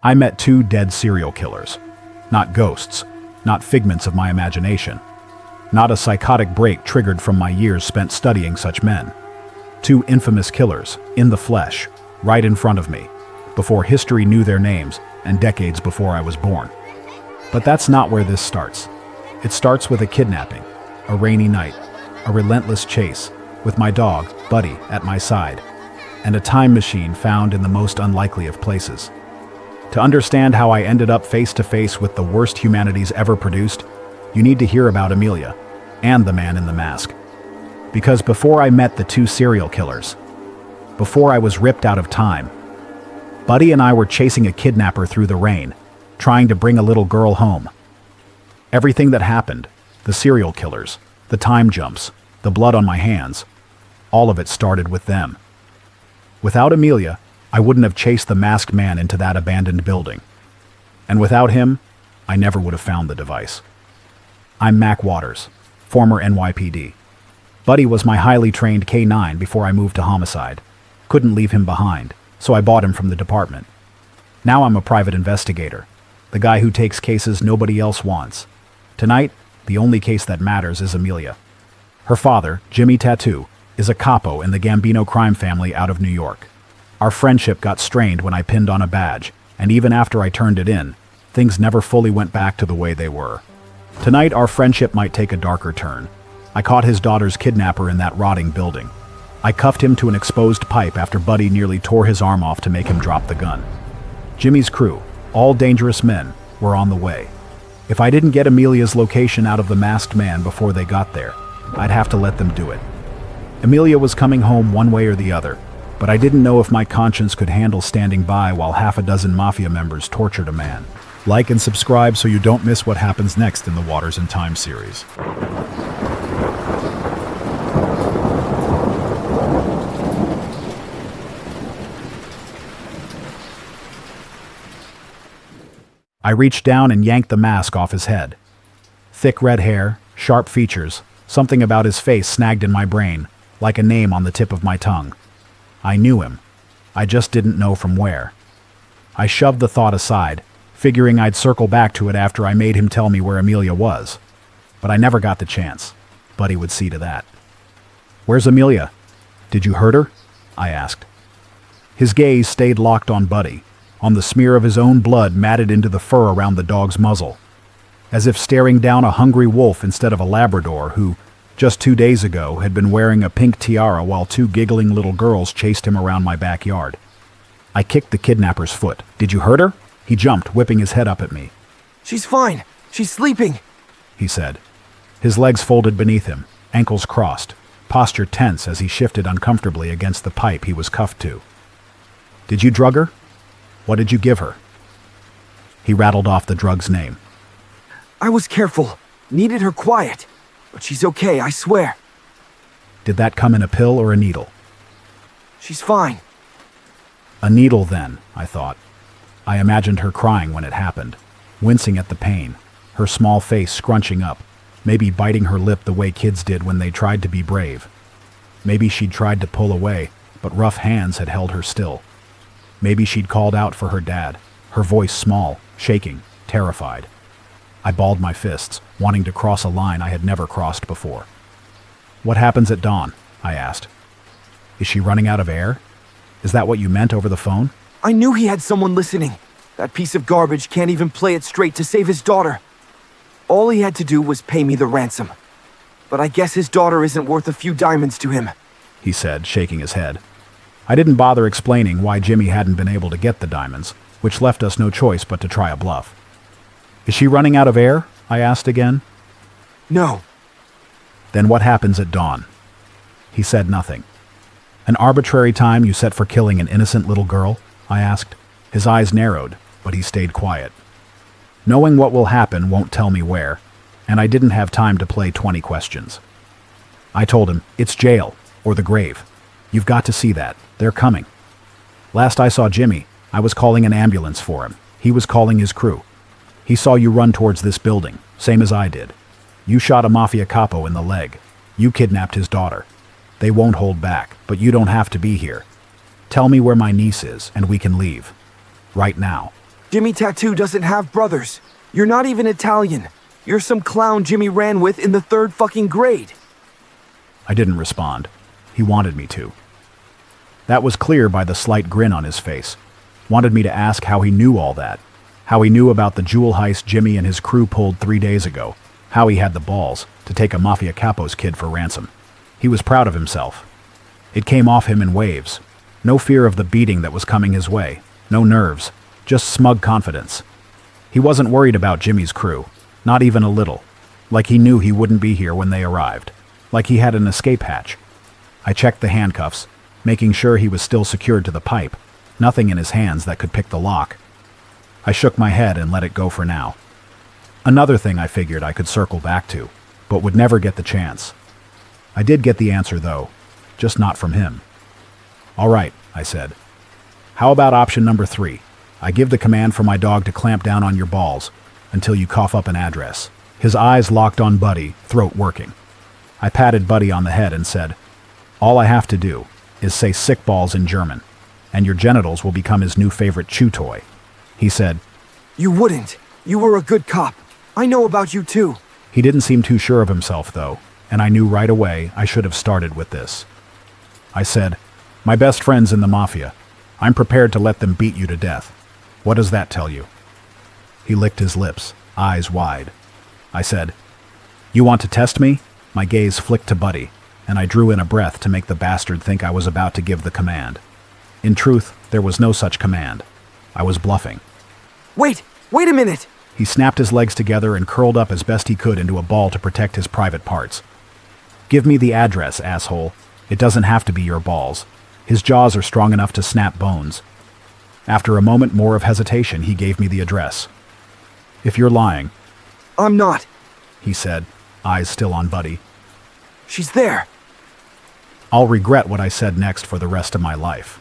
I met two dead serial killers. Not ghosts, not figments of my imagination, not a psychotic break triggered from my years spent studying such men. Two infamous killers, in the flesh, right in front of me, before history knew their names and decades before I was born. But that's not where this starts. It starts with a kidnapping, a rainy night, a relentless chase, with my dog, Buddy, at my side, and a time machine found in the most unlikely of places. To understand how I ended up face to face with the worst humanity's ever produced, you need to hear about Emilia and the man in the mask. Because before I met the two serial killers, before I was ripped out of time, Buddy and I were chasing a kidnapper through the rain, trying to bring a little girl home. Everything that happened, the serial killers, the time jumps, the blood on my hands, all of it started with them. Without Emilia, I wouldn't have chased the masked man into that abandoned building. And without him, I never would have found the device. I'm Mack former NYPD. Buddy was my highly trained K9 before I moved to homicide. Couldn't leave him behind, so I bought him from the department. Now I'm a private investigator, the guy who takes cases nobody else wants. Tonight, the only case that matters is Emilia. Her father, Jimmy Tattoo, is a capo in the Gambino crime family out of New York. Our friendship got strained when I pinned on a badge, and even after I turned it in, things never fully went back to the way they were. Tonight, our friendship might take a darker turn. I caught his daughter's kidnapper in that rotting building. I cuffed him to an exposed pipe after Buddy nearly tore his arm off to make him drop the gun. Jimmy's crew, all dangerous men, were on the way. If I didn't get Emilia's location out of the masked man before they got there, I'd have to let them do it. Emilia was coming home one way or the other, but I didn't know if my conscience could handle standing by while half a dozen mafia members tortured a man. Like and subscribe so you don't miss what happens next in the Waters and Time series. I reached down and yanked the mask off his head. Thick red hair, sharp features, something about his face snagged in my brain, like a name on the tip of my tongue. I knew him. I just didn't know from where. I shoved the thought aside, figuring I'd circle back to it after I made him tell me where Emilia was. But I never got the chance. Buddy would see to that. "Where's Emilia? Did you hurt her?" I asked. His gaze stayed locked on Buddy, on the smear of his own blood matted into the fur around the dog's muzzle, as if staring down a hungry wolf instead of a Labrador who, just 2 days ago, had been wearing a pink tiara while two giggling little girls chased him around my backyard. I kicked the kidnapper's foot. "Did you hurt her?" He jumped, whipping his head up at me. "She's fine. She's sleeping," he said. His legs folded beneath him, ankles crossed, posture tense as he shifted uncomfortably against the pipe he was cuffed to. "Did you drug her? What did you give her?" He rattled off the drug's name. "I was careful. Needed her quiet. But she's okay, I swear." "Did that come in a pill or a needle?" "She's fine." A needle then, I thought. I imagined her crying when it happened, wincing at the pain, her small face scrunching up, maybe biting her lip the way kids did when they tried to be brave. Maybe she'd tried to pull away, but rough hands had held her still. Maybe she'd called out for her dad, her voice small, shaking, terrified. I balled my fists, wanting to cross a line I had never crossed before. "What happens at dawn?" I asked. "Is she running out of air? Is that what you meant over the phone?" "I knew he had someone listening. That piece of garbage can't even play it straight to save his daughter. All he had to do was pay me the ransom. But I guess his daughter isn't worth a few diamonds to him," he said, shaking his head. I didn't bother explaining why Jimmy hadn't been able to get the diamonds, which left us no choice but to try a bluff. "Is she running out of air?" I asked again. "No." "Then what happens at dawn?" He said nothing. "An arbitrary time you set for killing an innocent little girl?" I asked. His eyes narrowed, but he stayed quiet. Knowing what will happen won't tell me where, and I didn't have time to play 20 questions. I told him, "It's jail, or the grave. You've got to see that. They're coming. Last I saw Jimmy, I was calling an ambulance for him. He was calling his crew. He saw you run towards this building, same as I did. You shot a mafia capo in the leg. You kidnapped his daughter. They won't hold back, but you don't have to be here. Tell me where my niece is, and we can leave. Right now." Jimmy Tattoo doesn't have brothers. You're not even Italian. You're some clown Jimmy ran with in the 3rd fucking grade. I didn't respond. He wanted me to. That was clear by the slight grin on his face. Wanted me to ask how he knew all that. How he knew about the jewel heist Jimmy and his crew pulled 3 days ago. How he had the balls to take a Mafia Capo's kid for ransom. He was proud of himself. It came off him in waves. No fear of the beating that was coming his way. No nerves. Just smug confidence. He wasn't worried about Jimmy's crew. Not even a little. Like he knew he wouldn't be here when they arrived. Like he had an escape hatch. I checked the handcuffs, making sure he was still secured to the pipe. Nothing in his hands that could pick the lock. I shook my head and let it go for now. Another thing I figured I could circle back to, but would never get the chance. I did get the answer though, just not from him. All right, I said. How about option number 3? I give the command for my dog to clamp down on your balls until you cough up an address. His eyes locked on Buddy, throat working. I patted Buddy on the head and said, all I have to do is say sick balls in German, and your genitals will become his new favorite chew toy. He said, You wouldn't. You were a good cop. I know about you too. He didn't seem too sure of himself though, and I knew right away I should have started with this. I said, my best friend's in the Mafia. I'm prepared to let them beat you to death. What does that tell you? He licked his lips, eyes wide. I said, you want to test me? My gaze flicked to Buddy, and I drew in a breath to make the bastard think I was about to give the command. In truth, there was no such command. I was bluffing. Wait a minute! He snapped his legs together and curled up as best he could into a ball to protect his private parts. Give me the address, asshole. It doesn't have to be your balls. His jaws are strong enough to snap bones. After a moment more of hesitation, he gave me the address. If you're lying... I'm not, he said, eyes still on Buddy. She's there. I'll regret what I said next for the rest of my life.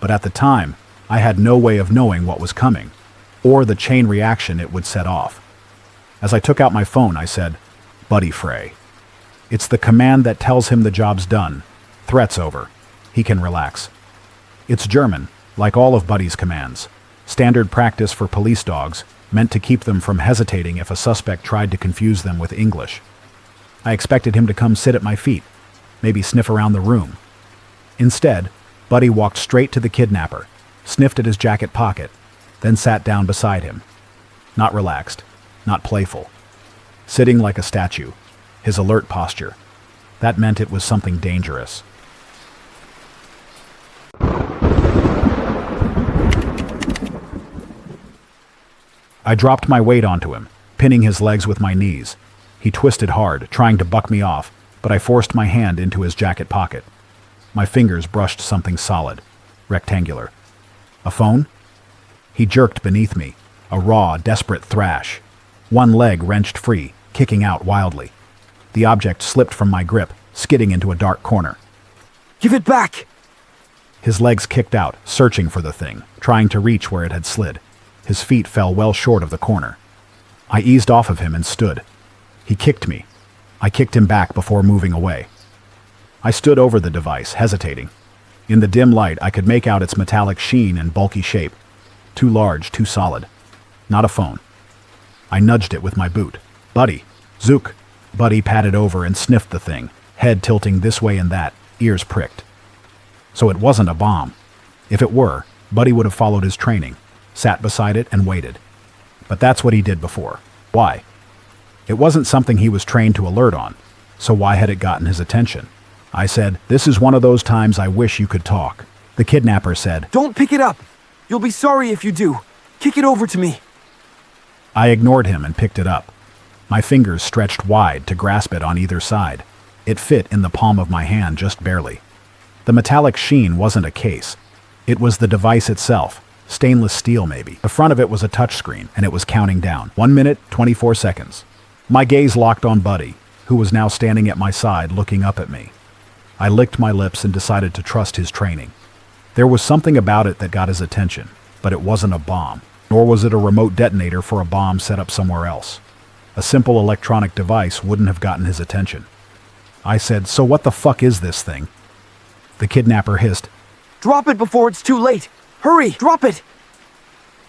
But at the time, I had no way of knowing what was coming, or the chain reaction it would set off. As I took out my phone, I said, Buddy Frey. It's the command that tells him the job's done. Threat's over. He can relax. It's German, like all of Buddy's commands. Standard practice for police dogs, meant to keep them from hesitating if a suspect tried to confuse them with English. I expected him to come sit at my feet, maybe sniff around the room. Instead, Buddy walked straight to the kidnapper, sniffed at his jacket pocket, then sat down beside him. Not relaxed, not playful. Sitting like a statue, his alert posture. That meant it was something dangerous. I dropped my weight onto him, pinning his legs with my knees. He twisted hard, trying to buck me off, but I forced my hand into his jacket pocket. My fingers brushed something solid, rectangular. A phone? He jerked beneath me, a raw, desperate thrash. One leg wrenched free, kicking out wildly. The object slipped from my grip, skidding into a dark corner. Give it back! His legs kicked out, searching for the thing, trying to reach where it had slid. His feet fell well short of the corner. I eased off of him and stood. He kicked me. I kicked him back before moving away. I stood over the device, hesitating. In the dim light, I could make out its metallic sheen and bulky shape. Too large, too solid. Not a phone. I nudged it with my boot. Buddy! Zook! Buddy patted over and sniffed the thing, head tilting this way and that, ears pricked. So it wasn't a bomb. If it were, Buddy would have followed his training, sat beside it and waited. But that's what he did before. Why? It wasn't something he was trained to alert on, so why had it gotten his attention? I said, this is one of those times I wish you could talk. The kidnapper said, Don't pick it up! You'll be sorry if you do. Kick it over to me. I ignored him and picked it up. My fingers stretched wide to grasp it on either side. It fit in the palm of my hand just barely. The metallic sheen wasn't a case. It was the device itself, stainless steel maybe. The front of it was a touchscreen, and it was counting down. 1 minute, 24 seconds. My gaze locked on Buddy, who was now standing at my side looking up at me. I licked my lips and decided to trust his training. There was something about it that got his attention, but it wasn't a bomb, nor was it a remote detonator for a bomb set up somewhere else. A simple electronic device wouldn't have gotten his attention. I said, so what the fuck is this thing? The kidnapper hissed, Drop it before it's too late! Hurry, drop it!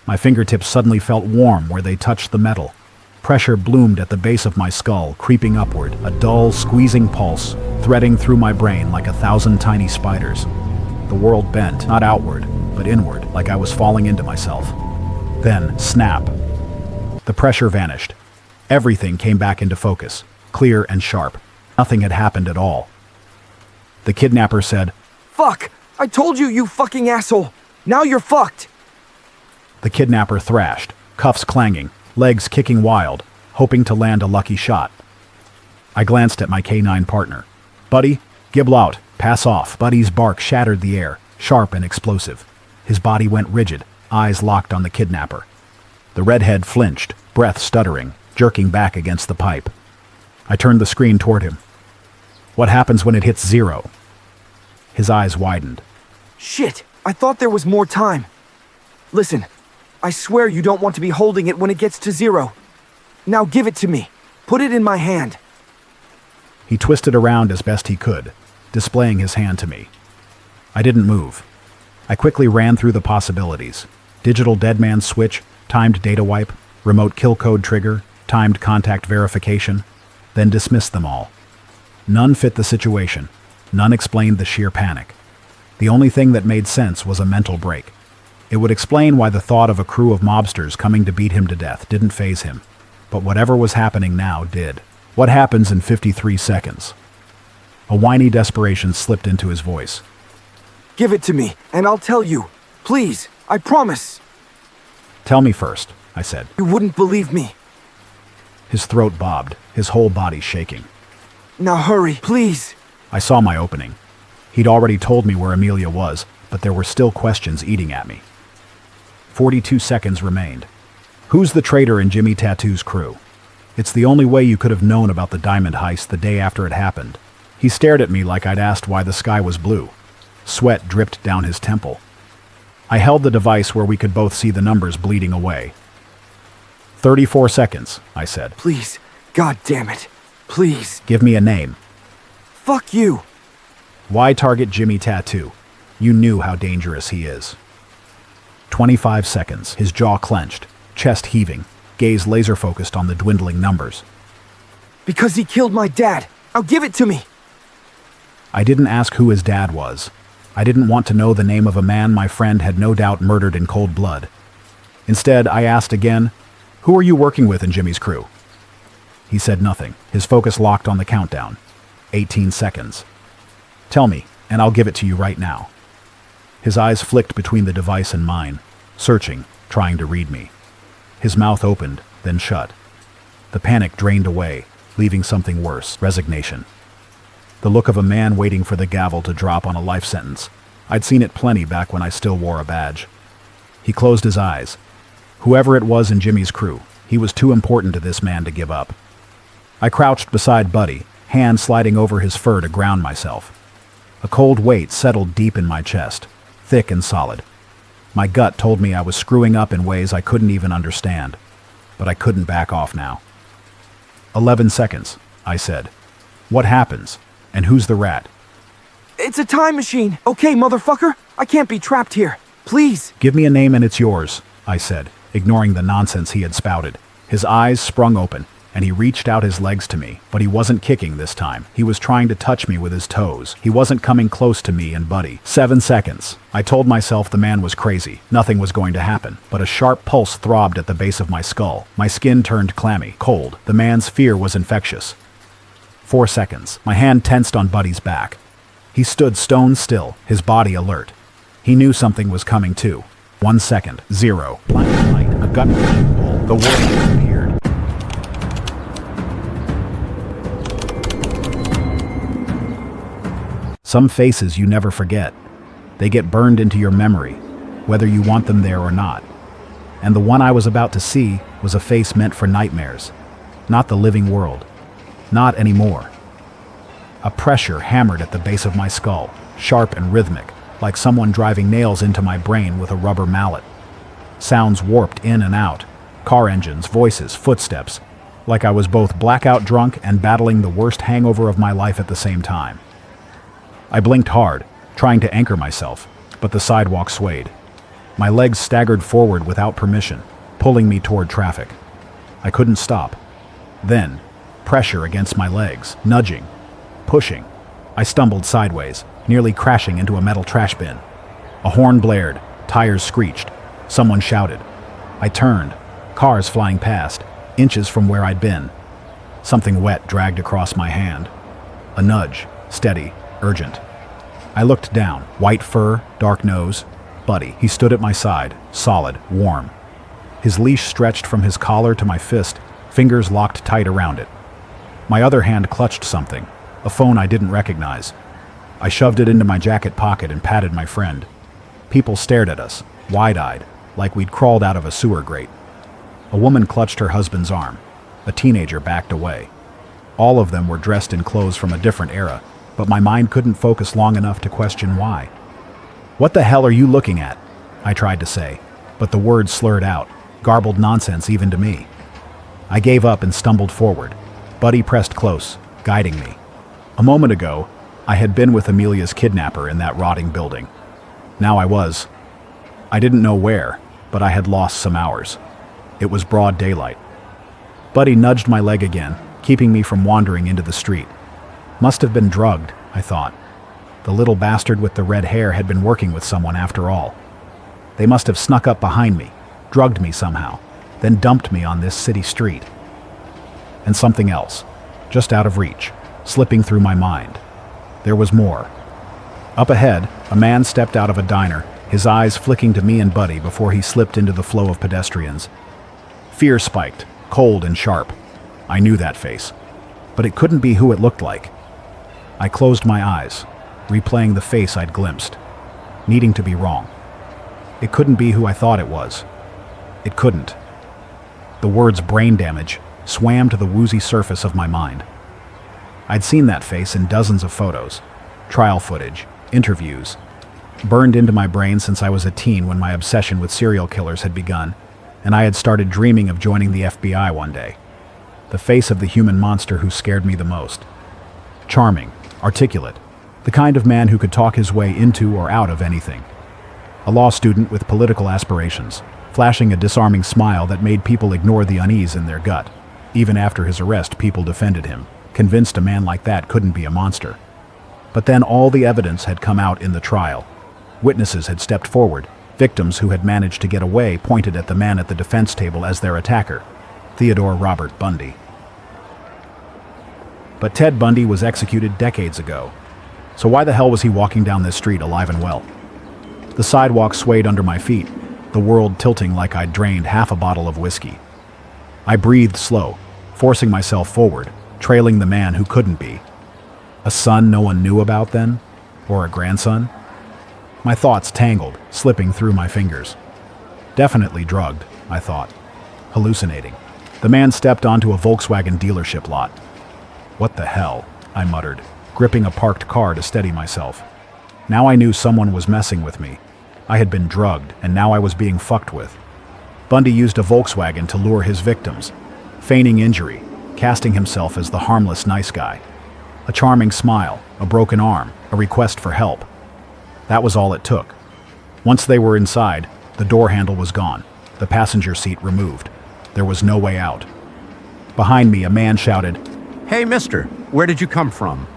My fingertips suddenly felt warm where they touched the metal. Pressure bloomed at the base of my skull, creeping upward, a dull, squeezing pulse, threading through my brain like 1,000 tiny spiders. The world bent, not outward, but inward, like I was falling into myself. Then, snap. The pressure vanished. Everything came back into focus, clear and sharp. Nothing had happened at all. The kidnapper said, "Fuck! I told you, you fucking asshole! Now you're fucked!" The kidnapper thrashed, cuffs clanging, legs kicking wild, hoping to land a lucky shot. I glanced at my K9 partner. "Buddy, gibble out, pass off." Buddy's bark shattered the air, sharp and explosive. His body went rigid, eyes locked on the kidnapper. The redhead flinched, breath stuttering, jerking back against the pipe. I turned the screen toward him. "What happens when it hits 0? His eyes widened. "Shit, I thought there was more time. Listen, I swear you don't want to be holding it when it gets to 0. Now give it to me. Put it in my hand." He twisted around as best he could, displaying his hand to me. I didn't move. I quickly ran through the possibilities. Digital deadman switch, timed data wipe, remote kill code trigger, timed contact verification, then dismissed them all. None fit the situation. None explained the sheer panic. The only thing that made sense was a mental break. It would explain why the thought of a crew of mobsters coming to beat him to death didn't faze him. But whatever was happening now did. What happens in 53 seconds? A whiny desperation slipped into his voice. "Give it to me, and I'll tell you. Please, I promise." "Tell me first," I said. "You wouldn't believe me." His throat bobbed, his whole body shaking. "Now hurry, please." I saw my opening. He'd already told me where Emilia was, but there were still questions eating at me. 42 seconds remained. "Who's the traitor in Jimmy Tattoo's crew?" It's the only way you could have known about the diamond heist the day after it happened. He stared at me like I'd asked why the sky was blue. Sweat dripped down his temple. I held the device where we could both see the numbers bleeding away. 34 seconds, I said. "Please, God damn it, please." "Give me a name." "Fuck you." "Why target Jimmy Tattoo? You knew how dangerous he is." 25 seconds, his jaw clenched, chest heaving, gaze laser-focused on the dwindling numbers. "Because he killed my dad. Now give it to me." I didn't ask who his dad was. I didn't want to know the name of a man my friend had no doubt murdered in cold blood. Instead, I asked again, "Who are you working with in Jimmy's crew?" He said nothing, his focus locked on the countdown. 18 seconds. "Tell me, and I'll give it to you right now." His eyes flicked between the device and mine, searching, trying to read me. His mouth opened, then shut. The panic drained away, leaving something worse, resignation. The look of a man waiting for the gavel to drop on a life sentence. I'd seen it plenty back when I still wore a badge. He closed his eyes. Whoever it was in Jimmy's crew, he was too important to this man to give up. I crouched beside Buddy, hand sliding over his fur to ground myself. A cold weight settled deep in my chest, thick and solid. My gut told me I was screwing up in ways I couldn't even understand, but I couldn't back off now. 11 seconds, I said. "What happens? And who's the rat?" "It's a time machine. Okay, motherfucker? I can't be trapped here. Please." "Give me a name and it's yours," I said, ignoring the nonsense he had spouted. His eyes sprung open, and he reached out his legs to me, but he wasn't kicking this time. He was trying to touch me with his toes. He wasn't coming close to me and Buddy. 7 seconds. I told myself the man was crazy. Nothing was going to happen. But a sharp pulse throbbed at the base of my skull. My skin turned clammy, cold. The man's fear was infectious. 4 seconds. My hand tensed on Buddy's back. He stood stone still, his body alert. He knew something was coming too. 1 second. 0. Blinding light. A gut-wrenching pull. The world disappeared. Some faces you never forget. They get burned into your memory, whether you want them there or not. And the one I was about to see was a face meant for nightmares, not the living world. Not anymore. A pressure hammered at the base of my skull, sharp and rhythmic, like someone driving nails into my brain with a rubber mallet. Sounds warped in and out, car engines, voices, footsteps, like I was both blackout drunk and battling the worst hangover of my life at the same time. I blinked hard, trying to anchor myself, but the sidewalk swayed. My legs staggered forward without permission, pulling me toward traffic. I couldn't stop. Then, pressure against my legs, nudging, pushing. I stumbled sideways, nearly crashing into a metal trash bin. A horn blared, tires screeched. Someone shouted. I turned, cars flying past, inches from where I'd been. Something wet dragged across my hand. A nudge, steady, urgent. I looked down, white fur, dark nose. Buddy, he stood at my side, solid, warm. His leash stretched from his collar to my fist, fingers locked tight around it. My other hand clutched something, a phone I didn't recognize. I shoved it into my jacket pocket and patted my friend. People stared at us, wide-eyed, like we'd crawled out of a sewer grate. A woman clutched her husband's arm. A teenager backed away. All of them were dressed in clothes from a different era, but my mind couldn't focus long enough to question why. "What the hell are you looking at?" I tried to say, but the words slurred out, garbled nonsense even to me. I gave up and stumbled forward. Buddy pressed close, guiding me. A moment ago, I had been with Emilia's kidnapper in that rotting building. Now I didn't know where, but I had lost some hours. It was broad daylight. Buddy nudged my leg again, keeping me from wandering into the street. Must have been drugged, I thought. The little bastard with the red hair had been working with someone after all. They must have snuck up behind me, drugged me somehow, then dumped me on this city street. And something else, just out of reach, slipping through my mind. There was more. Up ahead, a man stepped out of a diner, his eyes flicking to me and Buddy before he slipped into the flow of pedestrians. Fear spiked, cold and sharp. I knew that face, but it couldn't be who it looked like. I closed my eyes, replaying the face I'd glimpsed, needing to be wrong. It couldn't be who I thought it was. It couldn't. The words brain damage swam to the woozy surface of my mind. I'd seen that face in dozens of photos, trial footage, interviews, burned into my brain since I was a teen when my obsession with serial killers had begun, and I had started dreaming of joining the FBI one day. The face of the human monster who scared me the most. Charming, articulate, the kind of man who could talk his way into or out of anything. A law student with political aspirations, flashing a disarming smile that made people ignore the unease in their gut. Even after his arrest, people defended him, convinced a man like that couldn't be a monster. But then all the evidence had come out in the trial. Witnesses had stepped forward. Victims who had managed to get away pointed at the man at the defense table as their attacker, Theodore Robert Bundy. But Ted Bundy was executed decades ago. So why the hell was he walking down this street alive and well? The sidewalk swayed under my feet, the world tilting like I'd drained half a bottle of whiskey. I breathed slow, forcing myself forward, trailing the man who couldn't be. A son no one knew about then? Or a grandson? My thoughts tangled, slipping through my fingers. Definitely drugged, I thought. Hallucinating. The man stepped onto a Volkswagen dealership lot. What the hell? I muttered, gripping a parked car to steady myself. Now I knew someone was messing with me. I had been drugged, and now I was being fucked with. Bundy used a Volkswagen to lure his victims, feigning injury, casting himself as the harmless nice guy. A charming smile, a broken arm, a request for help. That was all it took. Once they were inside, the door handle was gone, the passenger seat removed. There was no way out. Behind me, a man shouted, "Hey, mister, where did you come from?"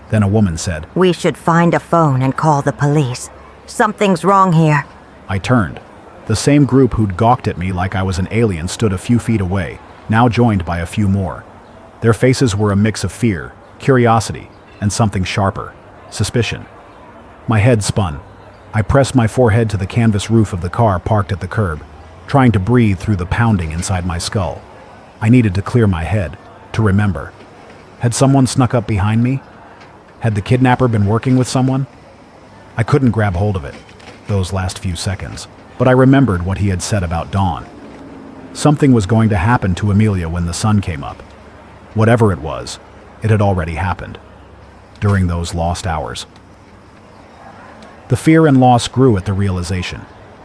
Then a woman said, "We should find a phone and call the police. Something's wrong here." I turned. The same group who'd gawked at me like I was an alien stood a few feet away, now joined by a few more. Their faces were a mix of fear, curiosity, and something sharper, suspicion. My head spun. I pressed my forehead to the canvas roof of the car parked at the curb, trying to breathe through the pounding inside my skull. I needed to clear my head, to remember. Had someone snuck up behind me? Had the kidnapper been working with someone? I couldn't grab hold of it, those last few seconds, but I remembered what he had said about Dawn. Something was going to happen to Emilia when the sun came up. Whatever it was, it had already happened. During those lost hours. The fear and loss grew at the realization.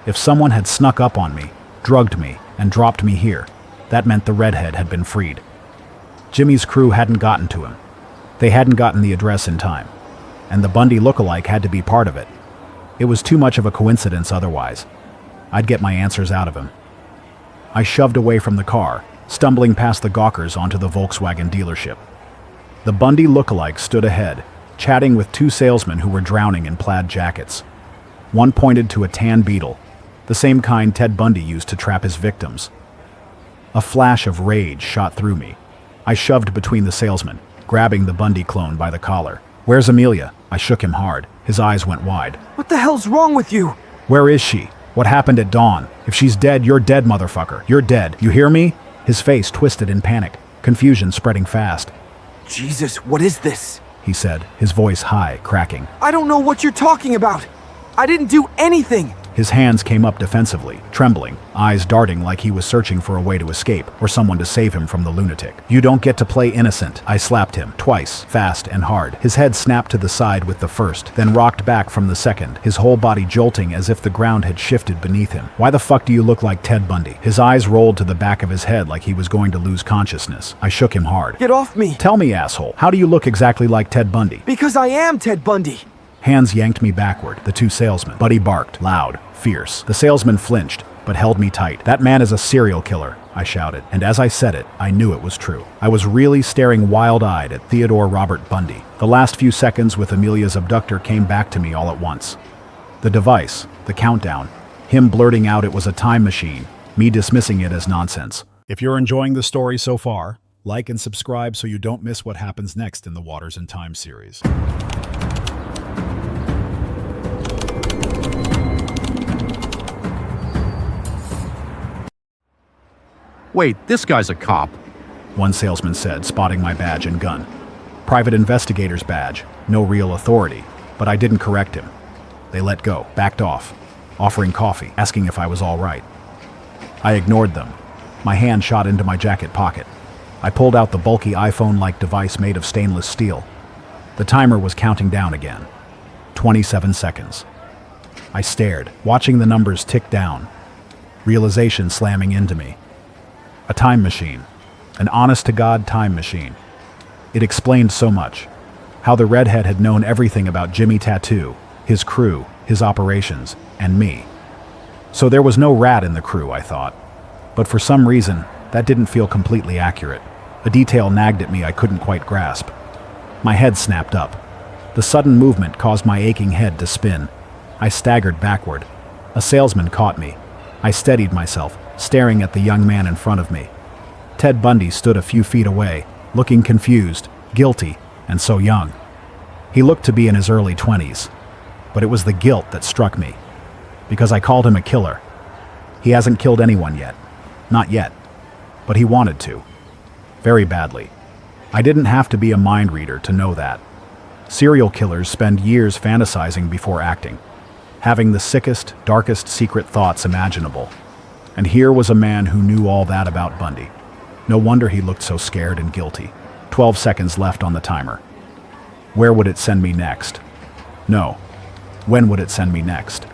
If someone had snuck up on me, drugged me, and dropped me here, that meant the redhead had been freed. Jimmy's crew hadn't gotten to him. They hadn't gotten the address in time. And the Bundy lookalike had to be part of it. It was too much of a coincidence otherwise. I'd get my answers out of him. I shoved away from the car, stumbling past the gawkers onto the Volkswagen dealership. The Bundy lookalike stood ahead, chatting with two salesmen who were drowning in plaid jackets. One pointed to a tan beetle, the same kind Ted Bundy used to trap his victims. A flash of rage shot through me. I shoved between the salesmen, grabbing the Bundy clone by the collar. "Where's Emilia?" I shook him hard. His eyes went wide. What the hell's wrong with you? "Where is she? What happened at dawn? If she's dead, you're dead, motherfucker. You're dead. You hear me?" His face twisted in panic, confusion spreading fast. Jesus, what is this? He said, his voice high, cracking. I don't know what you're talking about. I didn't do anything. His hands came up defensively, trembling, eyes darting like he was searching for a way to escape or someone to save him from the lunatic. "You don't get to play innocent." I slapped him, twice, fast and hard. His head snapped to the side with the first, then rocked back from the second, his whole body jolting as if the ground had shifted beneath him. "Why the fuck do you look like Ted Bundy?" His eyes rolled to the back of his head like he was going to lose consciousness. I shook him hard. Get off me. "Tell me, asshole, how do you look exactly like Ted Bundy?" Because I am Ted Bundy. Hands yanked me backward, the two salesmen. Buddy barked, loud, fierce. The salesman flinched, but held me tight. "That man is a serial killer," I shouted, and as I said it, I knew it was true. I was really staring wild-eyed at Theodore Robert Bundy. The last few seconds with Emilia's abductor came back to me all at once. The device, the countdown, him blurting out it was a time machine, me dismissing it as nonsense. If you're enjoying the story so far, like and subscribe so you don't miss what happens next in the Waters and Time series. Wait, this guy's a cop. One salesman said, spotting my badge and gun. Private investigator's badge, no real authority, but I didn't correct him. They let go, backed off, offering coffee, asking if I was all right. I ignored them. My hand shot into my jacket pocket. I pulled out the bulky iPhone-like device made of stainless steel. The timer was counting down again. 27 seconds. I stared, watching the numbers tick down. Realization slamming into me. A time machine. An honest-to-God time machine. It explained so much. How the redhead had known everything about Jimmy Tattoo, his crew, his operations, and me. So there was no rat in the crew, I thought. But for some reason, that didn't feel completely accurate. A detail nagged at me I couldn't quite grasp. My head snapped up. The sudden movement caused my aching head to spin. I staggered backward. A salesman caught me. I steadied myself, staring at the young man in front of me. Ted Bundy stood a few feet away, looking confused, guilty, and so young. He looked to be in his early 20s, but it was the guilt that struck me, because I called him a killer. He hasn't killed anyone yet. Not yet. But he wanted to. Very badly. I didn't have to be a mind reader to know that. Serial killers spend years fantasizing before acting, having the sickest, darkest secret thoughts imaginable. And here was a man who knew all that about Bundy. No wonder he looked so scared and guilty. 12 seconds left on the timer. Where would it send me next? No. When would it send me next?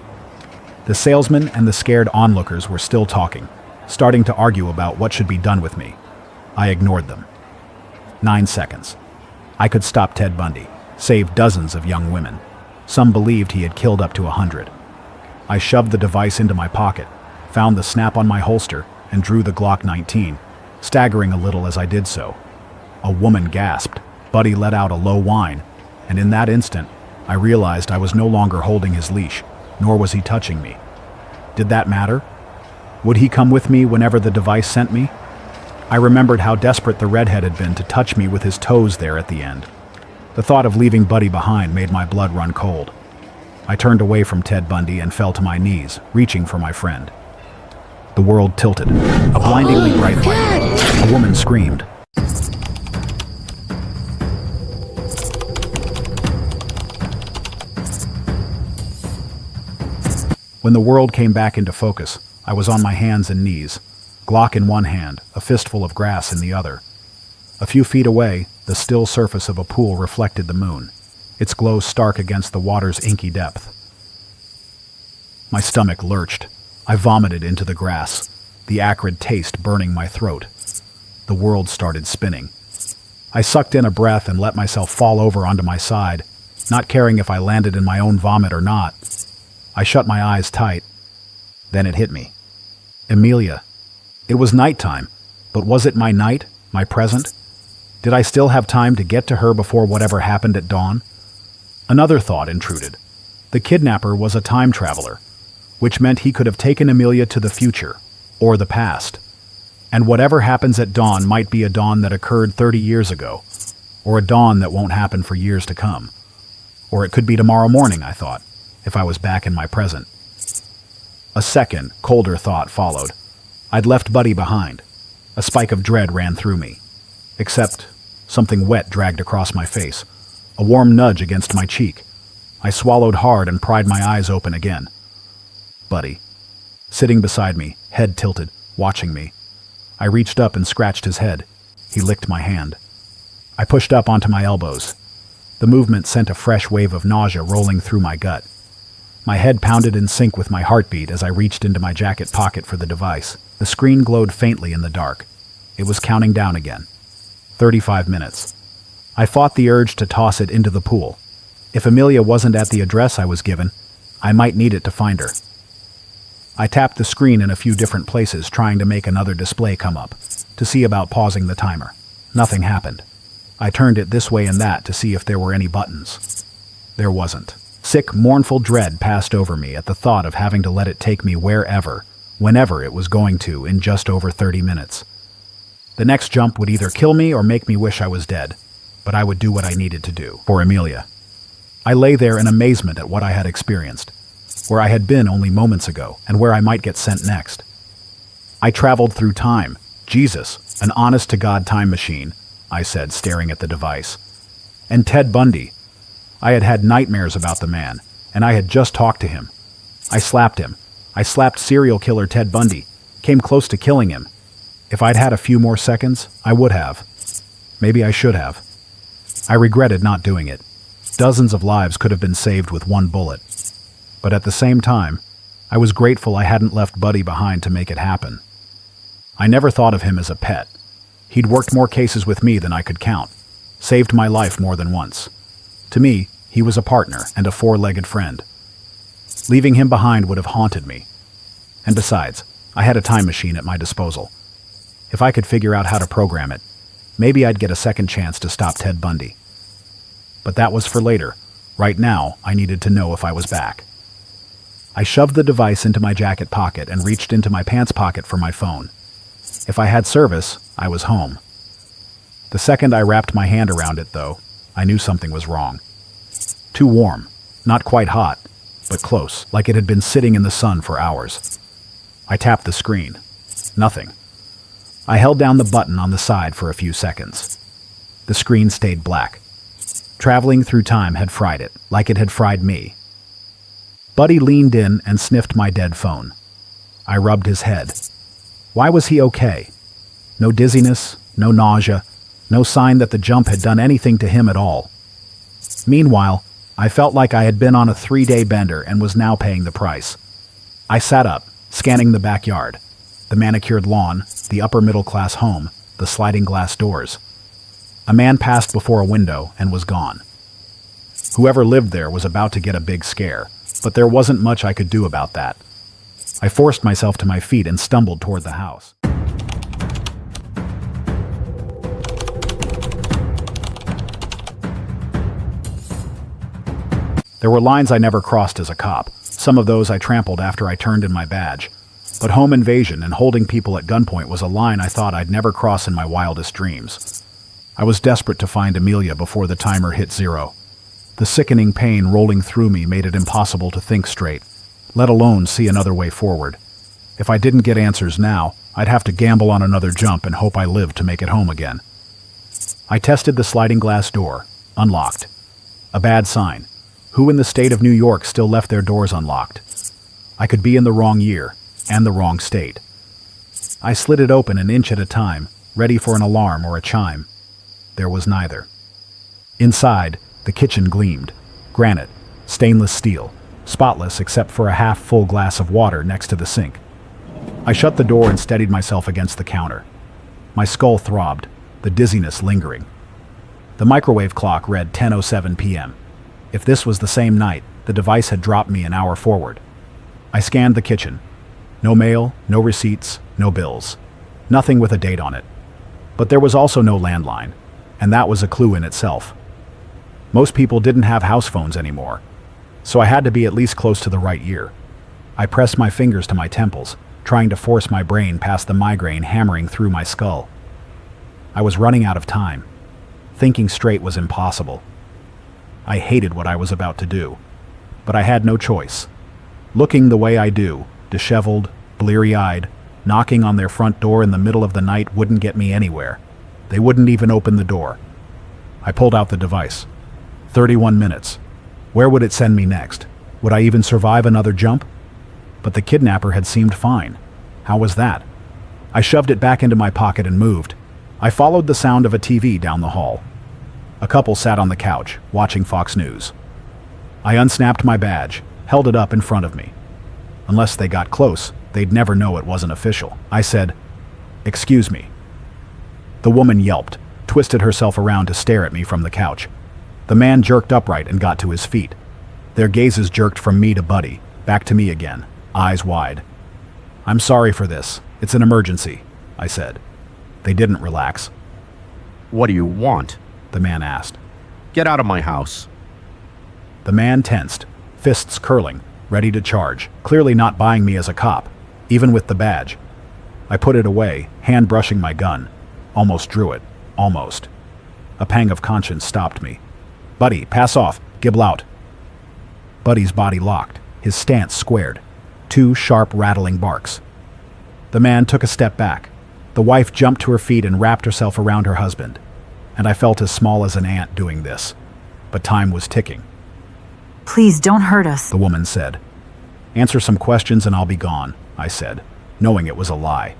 The salesman and the scared onlookers were still talking, starting to argue about what should be done with me. I ignored them. 9 seconds. I could stop Ted Bundy, save dozens of young women. Some believed he had killed up to 100. I shoved the device into my pocket, found the snap on my holster, and drew the Glock 19, staggering a little as I did so. A woman gasped. Buddy let out a low whine, and in that instant, I realized I was no longer holding his leash, nor was he touching me. Did that matter? Would he come with me whenever the device sent me? I remembered how desperate the redhead had been to touch me with his toes there at the end. The thought of leaving Buddy behind made my blood run cold. I turned away from Ted Bundy and fell to my knees, reaching for my friend. The world tilted. A blindingly bright light. A woman screamed. When the world came back into focus, I was on my hands and knees, Glock in one hand, a fistful of grass in the other. A few feet away, the still surface of a pool reflected the moon, its glow stark against the water's inky depth. My stomach lurched. I vomited into the grass, the acrid taste burning my throat. The world started spinning. I sucked in a breath and let myself fall over onto my side, not caring if I landed in my own vomit or not. I shut my eyes tight. Then it hit me. Emilia. It was nighttime, but was it my night, my present? Did I still have time to get to her before whatever happened at dawn? Another thought intruded. The kidnapper was a time traveler, which meant he could have taken Emilia to the future, or the past. And whatever happens at dawn might be a dawn that occurred 30 years ago, or a dawn that won't happen for years to come. Or it could be tomorrow morning, I thought, if I was back in my present. A second, colder thought followed. I'd left Buddy behind. A spike of dread ran through me. Except something wet dragged across my face, a warm nudge against my cheek. I swallowed hard and pried my eyes open again. Buddy, sitting beside me, head tilted, watching me. I reached up and scratched his head. He licked my hand. I pushed up onto my elbows. The movement sent a fresh wave of nausea rolling through my gut. My head pounded in sync with my heartbeat as I reached into my jacket pocket for the device. The screen glowed faintly in the dark. It was counting down again. 35 minutes. I fought the urge to toss it into the pool. If Emilia wasn't at the address I was given, I might need it to find her. I tapped the screen in a few different places, trying to make another display come up, to see about pausing the timer. Nothing happened. I turned it this way and that to see if there were any buttons. There wasn't. Sick, mournful dread passed over me at the thought of having to let it take me wherever, whenever it was going to, in just over 30 minutes. The next jump would either kill me or make me wish I was dead, but I would do what I needed to do for Emilia. I lay there in amazement at what I had experienced, where I had been only moments ago, and where I might get sent next. I traveled through time. Jesus, an honest-to-God time machine, I said, staring at the device. And Ted Bundy. I had had nightmares about the man, and I had just talked to him. I slapped him. I slapped serial killer Ted Bundy, came close to killing him. If I'd had a few more seconds, I would have. Maybe I should have. I regretted not doing it. Dozens of lives could have been saved with one bullet. But at the same time, I was grateful I hadn't left Buddy behind to make it happen. I never thought of him as a pet. He'd worked more cases with me than I could count, saved my life more than once. To me, he was a partner and a four-legged friend. Leaving him behind would have haunted me. And besides, I had a time machine at my disposal. If I could figure out how to program it, maybe I'd get a second chance to stop Ted Bundy. But that was for later. Right now, I needed to know if I was back. I shoved the device into my jacket pocket and reached into my pants pocket for my phone. If I had service, I was home. The second I wrapped my hand around it, though, I knew something was wrong. Too warm, not quite hot, but close, like it had been sitting in the sun for hours. I tapped the screen. Nothing. I held down the button on the side for a few seconds. The screen stayed black. Traveling through time had fried it, like it had fried me. Buddy leaned in and sniffed my dead phone. I rubbed his head. Why was he okay? No dizziness, no nausea, no sign that the jump had done anything to him at all. Meanwhile, I felt like I had been on a 3-day bender and was now paying the price. I sat up, scanning the backyard, the manicured lawn, the upper-middle-class home, the sliding glass doors. A man passed before a window and was gone. Whoever lived there was about to get a big scare, but there wasn't much I could do about that. I forced myself to my feet and stumbled toward the house. There were lines I never crossed as a cop. Some of those I trampled after I turned in my badge. But home invasion and holding people at gunpoint was a line I thought I'd never cross in my wildest dreams. I was desperate to find Emilia before the timer hit 0. The sickening pain rolling through me made it impossible to think straight, let alone see another way forward. If I didn't get answers now, I'd have to gamble on another jump and hope I lived to make it home again. I tested the sliding glass door, unlocked. A bad sign. Who in the state of New York still left their doors unlocked? I could be in the wrong year, and the wrong state. I slid it open an inch at a time, ready for an alarm or a chime. There was neither. Inside, the kitchen gleamed. Granite, stainless steel, spotless except for a half-full glass of water next to the sink. I shut the door and steadied myself against the counter. My skull throbbed, the dizziness lingering. The microwave clock read 10:07 p.m. If this was the same night, the device had dropped me an hour forward. I scanned the kitchen. No mail, no receipts, no bills. Nothing with a date on it. But there was also no landline, and that was a clue in itself. Most people didn't have house phones anymore, so I had to be at least close to the right year. I pressed my fingers to my temples, trying to force my brain past the migraine hammering through my skull. I was running out of time. Thinking straight was impossible. I hated what I was about to do, but I had no choice. Looking the way I do, disheveled, bleary-eyed, knocking on their front door in the middle of the night wouldn't get me anywhere. They wouldn't even open the door. I pulled out the device. 31 minutes. Where would it send me next? Would I even survive another jump? But the kidnapper had seemed fine. How was that? I shoved it back into my pocket and moved. I followed the sound of a TV down the hall. A couple sat on the couch, watching Fox News. I unsnapped my badge, held it up in front of me. Unless they got close, they'd never know it wasn't official. I said, "Excuse me." The woman yelped, twisted herself around to stare at me from the couch. The man jerked upright and got to his feet. Their gazes jerked from me to Buddy, back to me again, eyes wide. "I'm sorry for this. It's an emergency," I said. They didn't relax. What do you want? The man asked. Get out of my house. The man tensed, fists curling, ready to charge, clearly not buying me as a cop, even with the badge. I put it away, hand brushing my gun. Almost drew it. Almost. A pang of conscience stopped me. "Buddy, pass off. Gibble out." Buddy's body locked, his stance squared. Two sharp, rattling barks. The man took a step back. The wife jumped to her feet and wrapped herself around her husband. And I felt as small as an ant doing this. But time was ticking. "Please don't hurt us," the woman said. "Answer some questions and I'll be gone," I said, knowing it was a lie.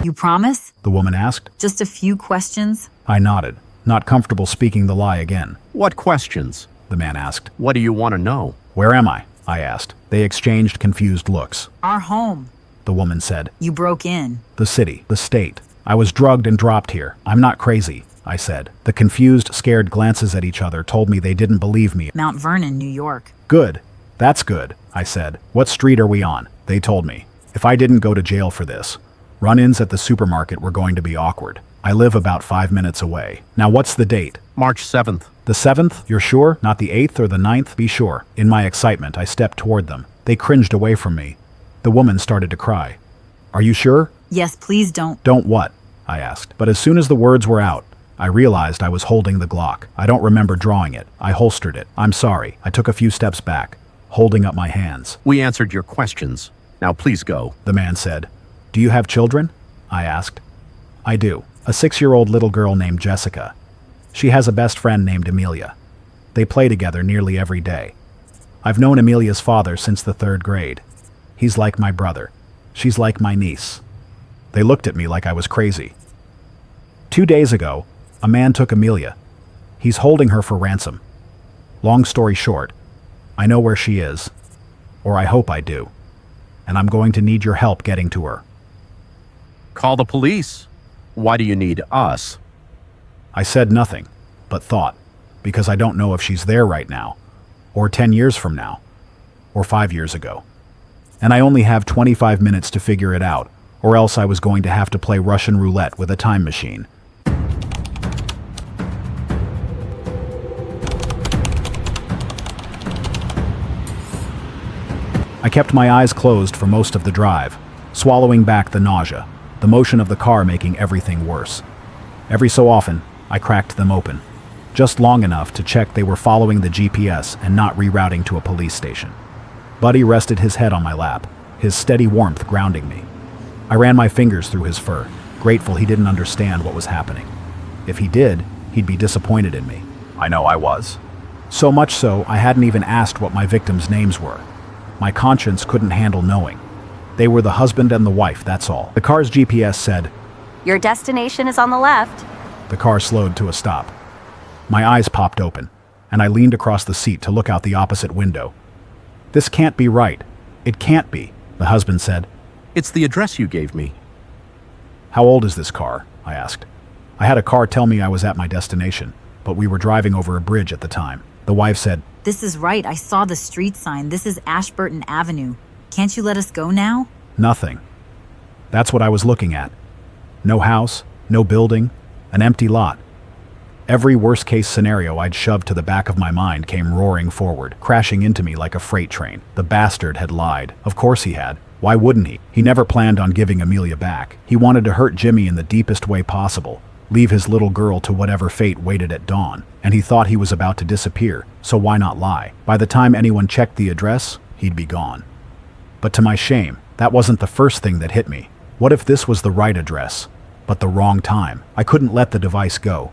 "You promise?" The woman asked. "Just a few questions?" I nodded, not comfortable speaking the lie again. What questions? The man asked. What do you want to know? "Where am I?" I asked. They exchanged confused looks. "Our home." The woman said. "You broke in." "The city, the state. I was drugged and dropped here. I'm not crazy," I said. The confused, scared glances at each other told me they didn't believe me. "Mount Vernon, New York." "Good. That's good," I said. "What street are we on?" They told me. If I didn't go to jail for this, run-ins at the supermarket were going to be awkward. I live about 5 minutes away. Now what's the date? March 7th. The 7th? You're sure? Not the 8th or the 9th? Be sure. In my excitement, I stepped toward them. They cringed away from me. The woman started to cry. "Are you sure?" "Yes, please don't." "Don't what?" I asked. But as soon as the words were out, I realized I was holding the Glock. I don't remember drawing it. I holstered it. "I'm sorry." I took a few steps back, holding up my hands. We answered your questions. Now please go. The man said. "Do you have children?" I asked. "I do. A 6-year-old little girl named Jessica. She has a best friend named Emilia. They play together nearly every day. I've known Emilia's father since the 3rd grade. He's like my brother. She's like my niece." They looked at me like I was crazy. 2 days ago, a man took Emilia. He's holding her for ransom. Long story short, I know where she is. Or I hope I do. And I'm going to need your help getting to her. Call the police. Why do you need us? I said nothing, but thought, because I don't know if she's there right now, or 10 years from now, or 5 years ago. And I only have 25 minutes to figure it out, or else I was going to have to play Russian roulette with a time machine. I kept my eyes closed for most of the drive, swallowing back the nausea, the motion of the car making everything worse. Every so often, I cracked them open, just long enough to check they were following the GPS and not rerouting to a police station. Buddy rested his head on my lap, his steady warmth grounding me. I ran my fingers through his fur, grateful he didn't understand what was happening. If he did, he'd be disappointed in me. I know I was. So much so, I hadn't even asked what my victims' names were. My conscience couldn't handle knowing. They were the husband and the wife, that's all. The car's GPS said, "Your destination is on the left." The car slowed to a stop. My eyes popped open, and I leaned across the seat to look out the opposite window. "This can't be right. It can't be," the husband said. It's the address you gave me. "How old is this car?" I asked. I had a car tell me I was at my destination, but we were driving over a bridge at the time. The wife said, This is right. I saw the street sign. This is Ashburton Avenue. Can't you let us go now? Nothing. That's what I was looking at. No house, no building, an empty lot. Every worst-case scenario I'd shoved to the back of my mind came roaring forward, crashing into me like a freight train. The bastard had lied. Of course he had. Why wouldn't he? He never planned on giving Emilia back. He wanted to hurt Jimmy in the deepest way possible, leave his little girl to whatever fate waited at dawn, and he thought he was about to disappear, so why not lie? By the time anyone checked the address, he'd be gone. But to my shame, that wasn't the first thing that hit me. What if this was the right address, but the wrong time? I couldn't let the device go.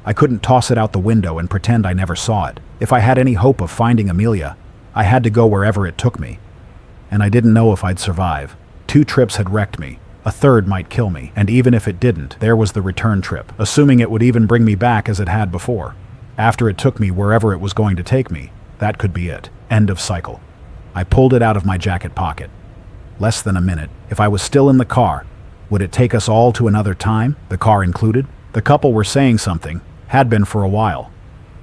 I couldn't toss it out the window and pretend I never saw it. If I had any hope of finding Emilia, I had to go wherever it took me. And I didn't know if I'd survive. 2 trips had wrecked me. A third might kill me, and even if it didn't, there was the return trip, assuming it would even bring me back as it had before. After it took me wherever it was going to take me, that could be it. End of cycle. I pulled it out of my jacket pocket. Less than a minute. If I was still in the car, would it take us all to another time, the car included? The couple were saying something, had been for a while.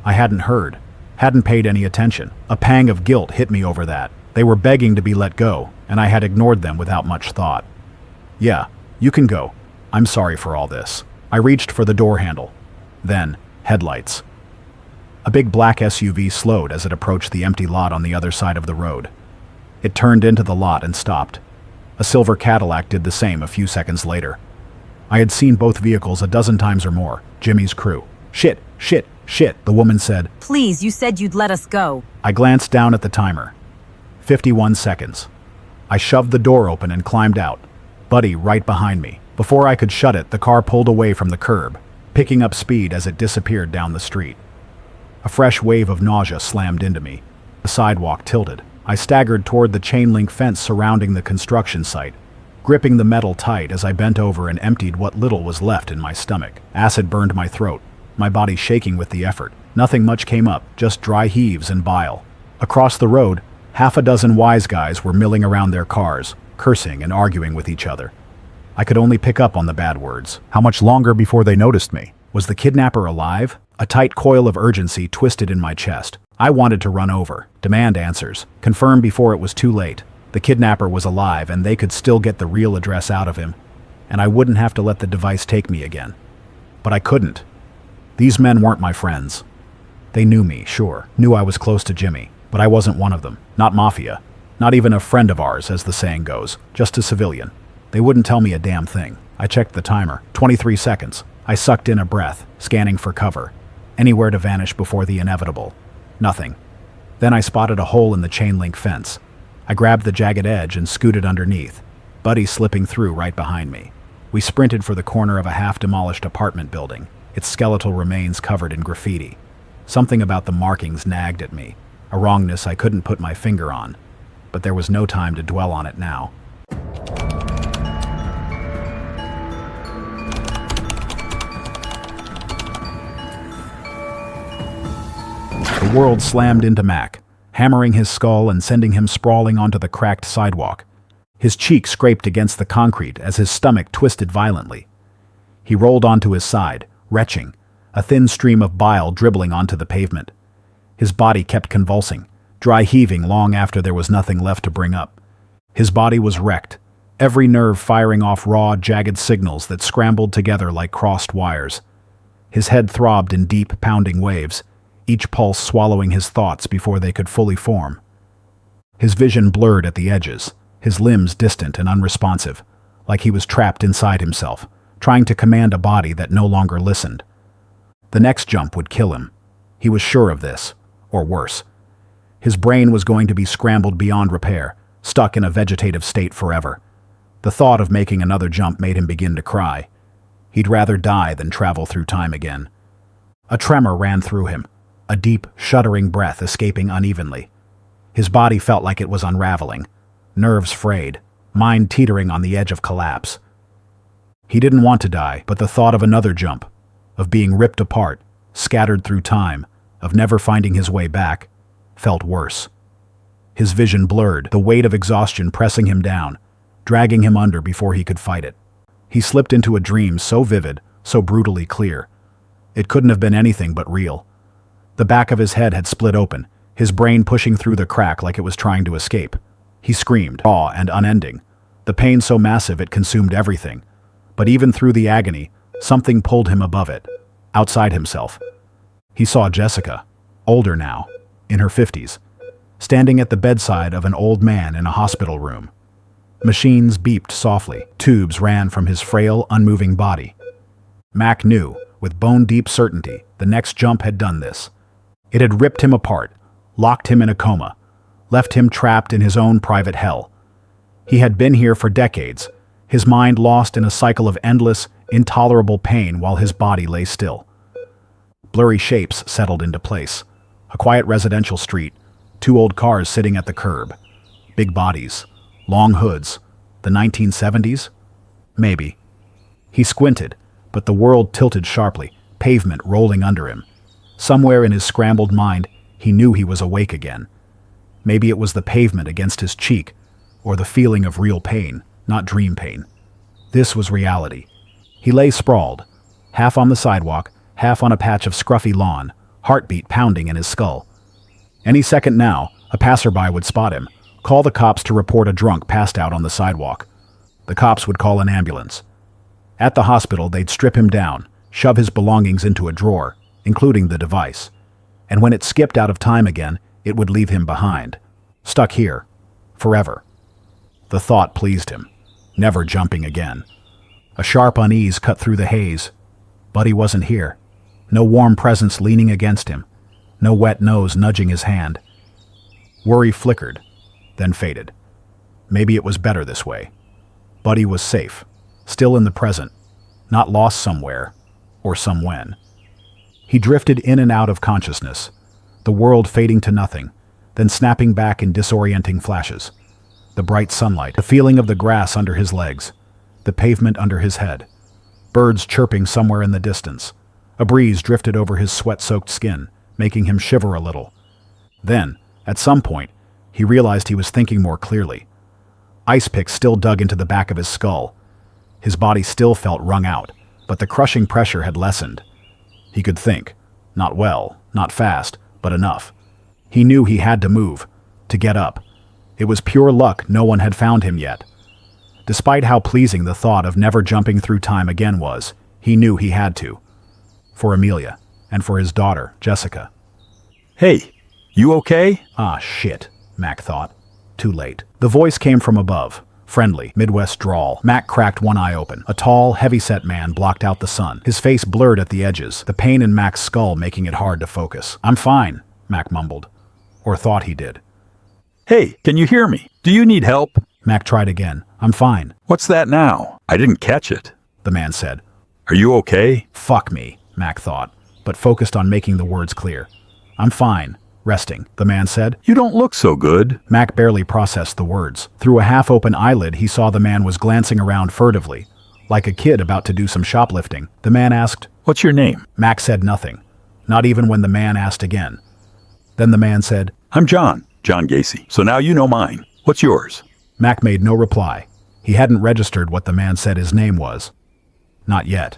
I hadn't heard, hadn't paid any attention. A pang of guilt hit me over that. They were begging to be let go, and I had ignored them without much thought. Yeah, you can go. I'm sorry for all this. I reached for the door handle. Then, headlights. A big black SUV slowed as it approached the empty lot on the other side of the road. It turned into the lot and stopped. A silver Cadillac did the same a few seconds later. I had seen both vehicles a dozen times or more. Jimmy's crew. Shit, shit, shit, the woman said. Please, you said you'd let us go. I glanced down at the timer. 51 seconds. I shoved the door open and climbed out. Buddy right behind me. Before I could shut it, the car pulled away from the curb, picking up speed as it disappeared down the street. A fresh wave of nausea slammed into me. The sidewalk tilted. I staggered toward the chain-link fence surrounding the construction site, gripping the metal tight as I bent over and emptied what little was left in my stomach. Acid burned my throat, my body shaking with the effort. Nothing much came up, just dry heaves and bile. Across the road, half a dozen wise guys were milling around their cars, cursing and arguing with each other. I could only pick up on the bad words. How much longer before they noticed me? Was the kidnapper alive? A tight coil of urgency twisted in my chest. I wanted to run over, demand answers, confirm before it was too late. The kidnapper was alive and they could still get the real address out of him, and I wouldn't have to let the device take me again. But I couldn't. These men weren't my friends. They knew me, sure, knew I was close to Jimmy, but I wasn't one of them. Not mafia. Not even a friend of ours, as the saying goes. Just a civilian. They wouldn't tell me a damn thing. I checked the timer. 23 seconds. I sucked in a breath, scanning for cover. Anywhere to vanish before the inevitable. Nothing. Then I spotted a hole in the chain-link fence. I grabbed the jagged edge and scooted underneath, Buddy slipping through right behind me. We sprinted for the corner of a half-demolished apartment building, its skeletal remains covered in graffiti. Something about the markings nagged at me, a wrongness I couldn't put my finger on, but there was no time to dwell on it now. The world slammed into Mack, hammering his skull and sending him sprawling onto the cracked sidewalk. His cheek scraped against the concrete as his stomach twisted violently. He rolled onto his side, retching, a thin stream of bile dribbling onto the pavement. His body kept convulsing, dry heaving long after there was nothing left to bring up. His body was wrecked, every nerve firing off raw, jagged signals that scrambled together like crossed wires. His head throbbed in deep, pounding waves, each pulse swallowing his thoughts before they could fully form. His vision blurred at the edges, his limbs distant and unresponsive, like he was trapped inside himself, trying to command a body that no longer listened. The next jump would kill him. He was sure of this, or worse. His brain was going to be scrambled beyond repair, stuck in a vegetative state forever. The thought of making another jump made him begin to cry. He'd rather die than travel through time again. A tremor ran through him, a deep, shuddering breath escaping unevenly. His body felt like it was unraveling, nerves frayed, mind teetering on the edge of collapse. He didn't want to die, but the thought of another jump, of being ripped apart, scattered through time, of never finding his way back, felt worse. His vision blurred, the weight of exhaustion pressing him down, dragging him under before he could fight it. He slipped into a dream so vivid, so brutally clear. It couldn't have been anything but real. The back of his head had split open, his brain pushing through the crack like it was trying to escape. He screamed, raw and unending, the pain so massive it consumed everything. But even through the agony, something pulled him above it, outside himself. He saw Jessica, older now, in her 50s, standing at the bedside of an old man in a hospital room. Machines beeped softly, tubes ran from his frail, unmoving body. Mack knew, with bone-deep certainty, the next jump had done this. It had ripped him apart, locked him in a coma, left him trapped in his own private hell. He had been here for decades, his mind lost in a cycle of endless, intolerable pain while his body lay still. Blurry shapes settled into place. A quiet residential street, 2 old cars sitting at the curb. Big bodies, long hoods. The 1970s? Maybe. He squinted, but the world tilted sharply, pavement rolling under him. Somewhere in his scrambled mind, he knew he was awake again. Maybe it was the pavement against his cheek, or the feeling of real pain, not dream pain. This was reality. He lay sprawled, half on the sidewalk, half on a patch of scruffy lawn, heartbeat pounding in his skull. Any second now, a passerby would spot him, call the cops to report a drunk passed out on the sidewalk. The cops would call an ambulance. At the hospital, they'd strip him down, shove his belongings into a drawer, including the device. And when it skipped out of time again, it would leave him behind. Stuck here. Forever. The thought pleased him. Never jumping again. A sharp unease cut through the haze. Buddy wasn't here. No warm presence leaning against him. No wet nose nudging his hand. Worry flickered, then faded. Maybe it was better this way. Buddy was safe, still in the present, not lost somewhere, or somewhen. He drifted in and out of consciousness, the world fading to nothing, then snapping back in disorienting flashes. The bright sunlight, the feeling of the grass under his legs, the pavement under his head, birds chirping somewhere in the distance. A breeze drifted over his sweat-soaked skin, making him shiver a little. Then, at some point, he realized he was thinking more clearly. Ice picks still dug into the back of his skull. His body still felt wrung out, but the crushing pressure had lessened. He could think. Not well, not fast, but enough. He knew he had to move, to get up. It was pure luck no one had found him yet. Despite how pleasing the thought of never jumping through time again was, he knew he had to. For Emilia, and for his daughter, Jessica. Hey, you okay? Ah, shit, Mack thought. Too late. The voice came from above. Friendly, Midwest drawl. Mack cracked one eye open. A tall, heavy-set man blocked out the sun. His face blurred at the edges, the pain in Mack's skull making it hard to focus. "I'm fine," Mack mumbled. Or thought he did. Hey, can you hear me? Do you need help? Mack tried again. "I'm fine," What's that now? I didn't catch it. the man said. Are you okay? "Fuck me," Mack thought, but focused on making the words clear. "I'm fine. Resting," the man said. You don't look so good. Mack barely processed the words. Through a half-open eyelid, he saw the man was glancing around furtively, like a kid about to do some shoplifting. The man asked. What's your name? Mack said nothing, not even when the man asked again. Then the man said, I'm John Gacy. So now you know mine. What's yours? Mack made no reply. He hadn't registered what the man said his name was. Not yet.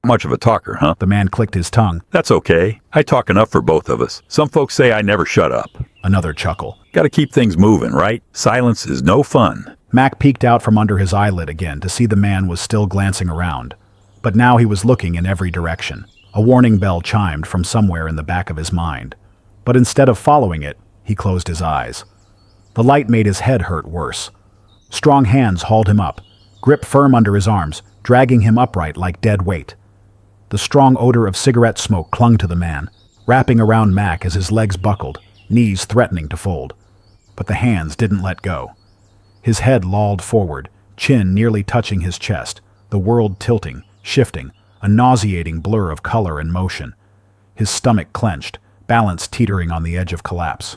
Much of a talker, huh? The man clicked his tongue. That's okay. I talk enough for both of us. Some folks say I never shut up. Another chuckle. Gotta keep things moving, right? Silence is no fun. Mack peeked out from under his eyelid again to see the man was still glancing around. But now he was looking in every direction. A warning bell chimed from somewhere in the back of his mind. But instead of following it, he closed his eyes. The light made his head hurt worse. Strong hands hauled him up, grip firm under his arms, dragging him upright like dead weight. The strong odor of cigarette smoke clung to the man, wrapping around Mack as his legs buckled, knees threatening to fold. But the hands didn't let go. His head lolled forward, chin nearly touching his chest, the world tilting, shifting, a nauseating blur of color and motion. His stomach clenched, balance teetering on the edge of collapse.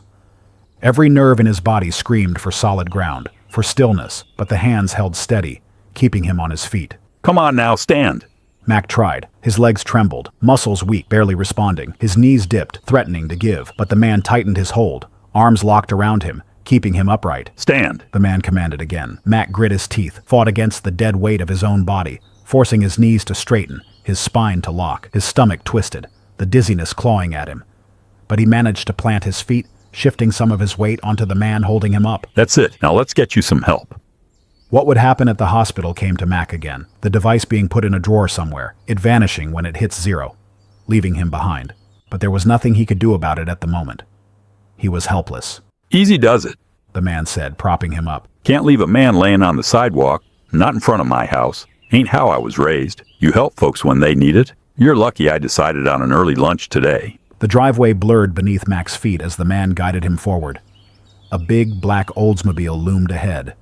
Every nerve in his body screamed for solid ground, for stillness, but the hands held steady, keeping him on his feet. Come on now, stand. Mack tried. His legs trembled, muscles weak, barely responding. His knees dipped, threatening to give, but the man tightened his hold, arms locked around him, keeping him upright. Stand, the man commanded again. Mack grit his teeth, fought against the dead weight of his own body, forcing his knees to straighten, his spine to lock, his stomach twisted, the dizziness clawing at him. But he managed to plant his feet, shifting some of his weight onto the man holding him up. That's it. Now let's get you some help. What would happen at the hospital came to Mack again, the device being put in a drawer somewhere, it vanishing when it hits zero, leaving him behind. But there was nothing he could do about it at the moment. He was helpless. Easy does it, the man said, propping him up. Can't leave a man laying on the sidewalk, not in front of my house. Ain't how I was raised. You help folks when they need it. You're lucky I decided on an early lunch today. The driveway blurred beneath Mack's feet as the man guided him forward. A big black Oldsmobile loomed ahead.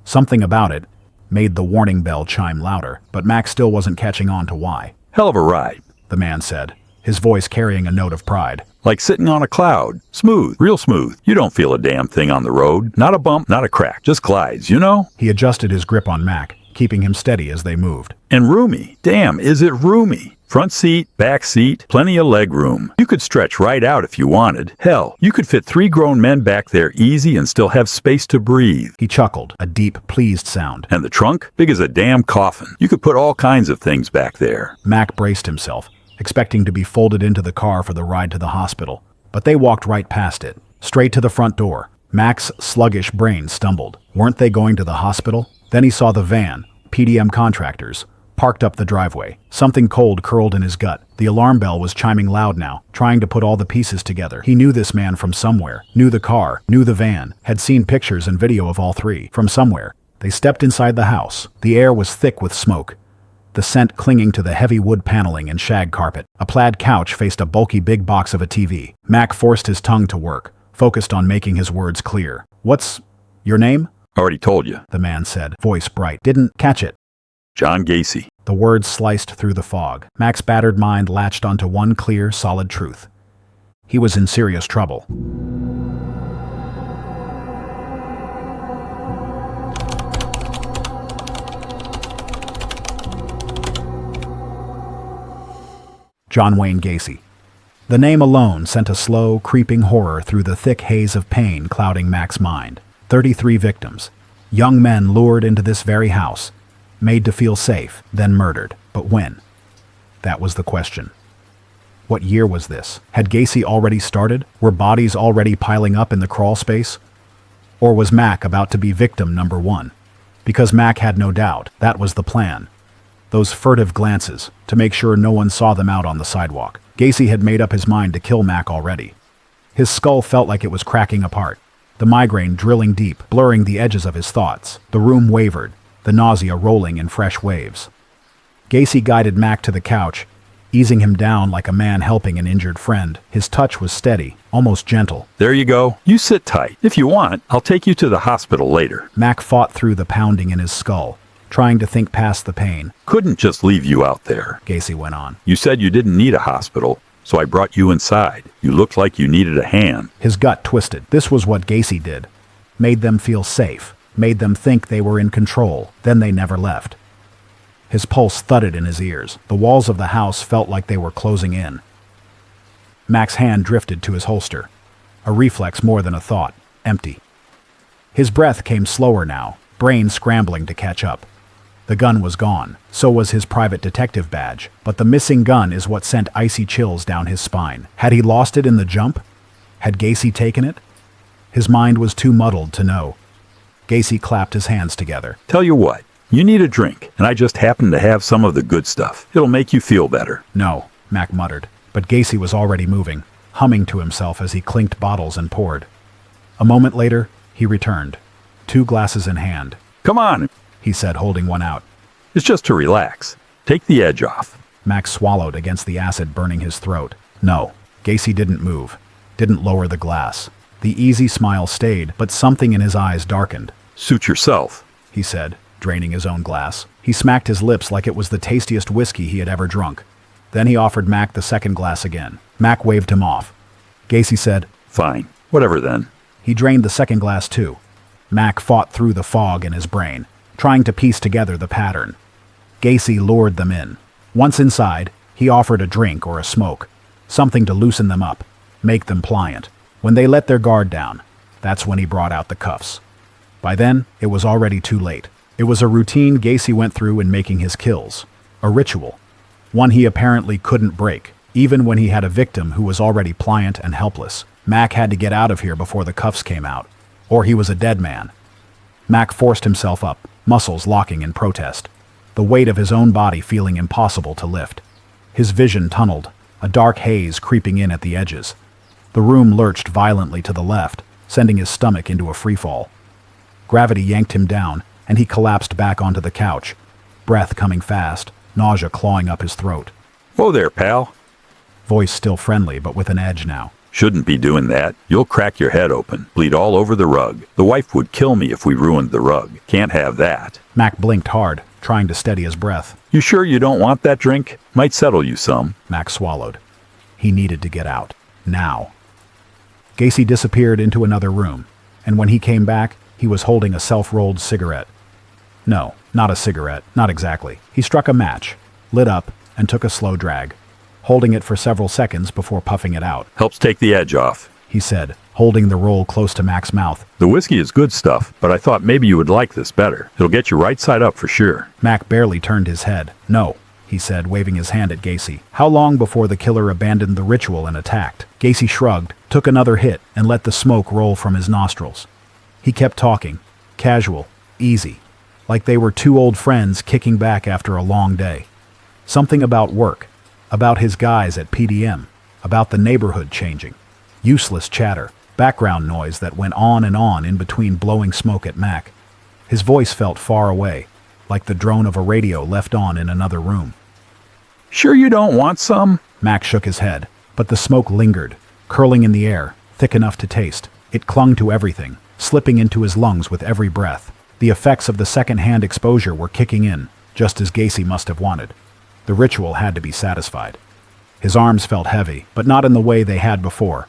Something about it made the warning bell chime louder, but Mack still wasn't catching on to why. Hell of a ride, the man said, his voice carrying a note of pride. Like sitting on a cloud. Smooth, real smooth. You don't feel a damn thing on the road. Not a bump, not a crack. Just glides, you know? He adjusted his grip on Mack, keeping him steady as they moved. And roomy. Damn, is it roomy? Front seat, back seat, plenty of leg room. You could stretch right out if you wanted. Hell, you could fit 3 grown men back there easy and still have space to breathe. He chuckled, a deep, pleased sound. And the trunk? Big as a damn coffin. You could put all kinds of things back there. Mack braced himself, expecting to be folded into the car for the ride to the hospital. But they walked right past it, straight to the front door. Mack's sluggish brain stumbled. Weren't they going to the hospital? Then he saw the van, PDM contractors, parked up the driveway. Something cold curled in his gut. The alarm bell was chiming loud now, trying to put all the pieces together. He knew this man from somewhere, knew the car, knew the van, had seen pictures and video of all three, from somewhere. They stepped inside the house. The air was thick with smoke, the scent clinging to the heavy wood paneling and shag carpet. A plaid couch faced a bulky big box of a TV. Mack forced his tongue to work, focused on making his words clear. "What's your name?" Already told you, the man said, voice bright. Didn't catch it. John Gacy. The words sliced through the fog. Mack's battered mind latched onto one clear, solid truth. He was in serious trouble. John Wayne Gacy. The name alone sent a slow, creeping horror through the thick haze of pain clouding Mack's mind. 33 victims. Young men lured into this very house, made to feel safe, then murdered. But when? That was the question. What year was this? Had Gacy already started? Were bodies already piling up in the crawl space? Or was Mack about to be victim number 1? Because Mack had no doubt, that was the plan. Those furtive glances, to make sure no one saw them out on the sidewalk. Gacy had made up his mind to kill Mack already. His skull felt like it was cracking apart, the migraine drilling deep, blurring the edges of his thoughts. The room wavered, the nausea rolling in fresh waves. Gacy guided Mack to the couch, easing him down like a man helping an injured friend. His touch was steady, almost gentle. There you go. You sit tight. If you want, I'll take you to the hospital later. Mack fought through the pounding in his skull, trying to think past the pain. Couldn't just leave you out there, Gacy went on. You said you didn't need a hospital, so I brought you inside. You looked like you needed a hand. His gut twisted. This was what Gacy did. Made them feel safe, made them think they were in control, then they never left. His pulse thudded in his ears. The walls of the house felt like they were closing in. Mack's hand drifted to his holster. A reflex more than a thought. Empty. His breath came slower now, brain scrambling to catch up. The gun was gone. So was his private detective badge. But the missing gun is what sent icy chills down his spine. Had he lost it in the jump? Had Gacy taken it? His mind was too muddled to know. Gacy clapped his hands together. Tell you what, you need a drink, and I just happen to have some of the good stuff. It'll make you feel better. No, Mack muttered. But Gacy was already moving, humming to himself as he clinked bottles and poured. A moment later, he returned, 2 glasses in hand. Come on, he said, holding one out. It's just to relax. Take the edge off. Mack swallowed against the acid burning his throat. No, Gacy didn't move, didn't lower the glass. The easy smile stayed, but something in his eyes darkened. Suit yourself, he said, draining his own glass. He smacked his lips like it was the tastiest whiskey he had ever drunk. Then he offered Mack the second glass again. Mack waved him off. Gacy said, Fine, whatever then. He drained the second glass too. Mack fought through the fog in his brain, trying to piece together the pattern. Gacy lured them in. Once inside, he offered a drink or a smoke, something to loosen them up, make them pliant. When they let their guard down, that's when he brought out the cuffs. By then, it was already too late. It was a routine Gacy went through in making his kills. A ritual. One he apparently couldn't break, even when he had a victim who was already pliant and helpless. Mack had to get out of here before the cuffs came out, or he was a dead man. Mack forced himself up, muscles locking in protest, the weight of his own body feeling impossible to lift. His vision tunneled, a dark haze creeping in at the edges. The room lurched violently to the left, sending his stomach into a freefall. Gravity yanked him down, and he collapsed back onto the couch, breath coming fast, nausea clawing up his throat. Whoa there, pal. Voice still friendly, but with an edge now. Shouldn't be doing that. You'll crack your head open, bleed all over the rug. The wife would kill me if we ruined the rug. Can't have that. Mack blinked hard, trying to steady his breath. You sure you don't want that drink? Might settle you some. Mack swallowed. He needed to get out. Now. Gacy disappeared into another room, and when he came back, he was holding a self-rolled cigarette. No, not a cigarette, not exactly. He struck a match, lit up, and took a slow drag, holding it for several seconds before puffing it out. Helps take the edge off, he said, holding the roll close to Mack's mouth. The whiskey is good stuff, but I thought maybe you would like this better. It'll get you right side up for sure. Mack barely turned his head. No, he said, waving his hand at Gacy. How long before the killer abandoned the ritual and attacked? Gacy shrugged, took another hit, and let the smoke roll from his nostrils. He kept talking, casual, easy, like they were two old friends kicking back after a long day. Something about work, about his guys at PDM, about the neighborhood changing. Useless chatter, background noise that went on in between blowing smoke at Mack. His voice felt far away, like the drone of a radio left on in another room. Sure you don't want some? Mack shook his head, but the smoke lingered, curling in the air, thick enough to taste. It clung to everything, slipping into his lungs with every breath. The effects of the second-hand exposure were kicking in, just as Gacy must have wanted. The ritual had to be satisfied. His arms felt heavy, but not in the way they had before.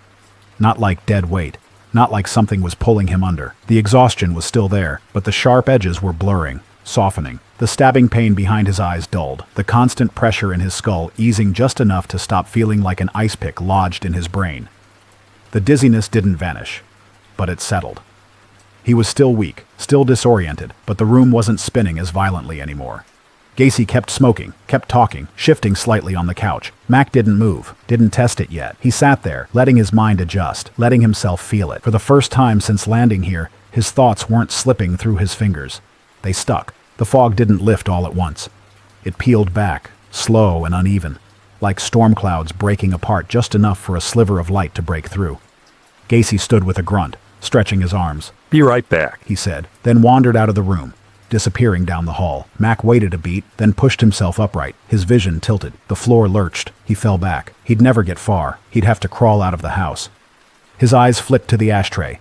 Not like dead weight, not like something was pulling him under. The exhaustion was still there, but the sharp edges were blurring, softening. The stabbing pain behind his eyes dulled, the constant pressure in his skull easing just enough to stop feeling like an ice pick lodged in his brain. The dizziness didn't vanish, but it settled. He was still weak, still disoriented, but the room wasn't spinning as violently anymore. Gacy kept smoking, kept talking, shifting slightly on the couch. Mack didn't move, didn't test it yet. He sat there, letting his mind adjust, letting himself feel it. For the first time since landing here, his thoughts weren't slipping through his fingers. They stuck. The fog didn't lift all at once. It peeled back, slow and uneven, like storm clouds breaking apart just enough for a sliver of light to break through. Gacy stood with a grunt, stretching his arms. Be right back, he said, then wandered out of the room, disappearing down the hall. Mack waited a beat, then pushed himself upright. His vision tilted. The floor lurched. He fell back. He'd never get far. He'd have to crawl out of the house. His eyes flicked to the ashtray.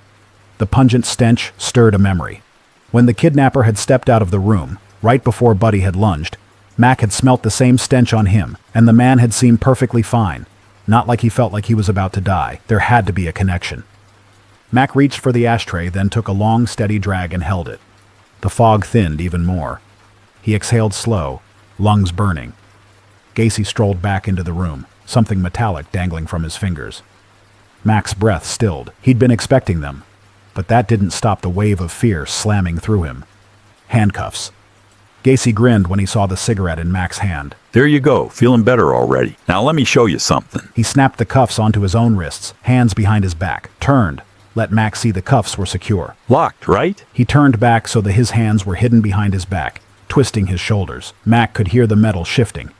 The pungent stench stirred a memory. When the kidnapper had stepped out of the room, right before Buddy had lunged, Mack had smelt the same stench on him, and the man had seemed perfectly fine. Not like he felt like he was about to die. There had to be a connection. Mack reached for the ashtray, then took a long, steady drag and held it. The fog thinned even more. He exhaled slow, lungs burning. Gacy strolled back into the room, something metallic dangling from his fingers. Mack's breath stilled. He'd been expecting them, but that didn't stop the wave of fear slamming through him. Handcuffs. Gacy grinned when he saw the cigarette in Mack's hand. There you go, feeling better already. Now let me show you something. He snapped the cuffs onto his own wrists, hands behind his back, turned, let Mack see the cuffs were secure. Locked, right? He turned back so that his hands were hidden behind his back, twisting his shoulders. Mack could hear the metal shifting,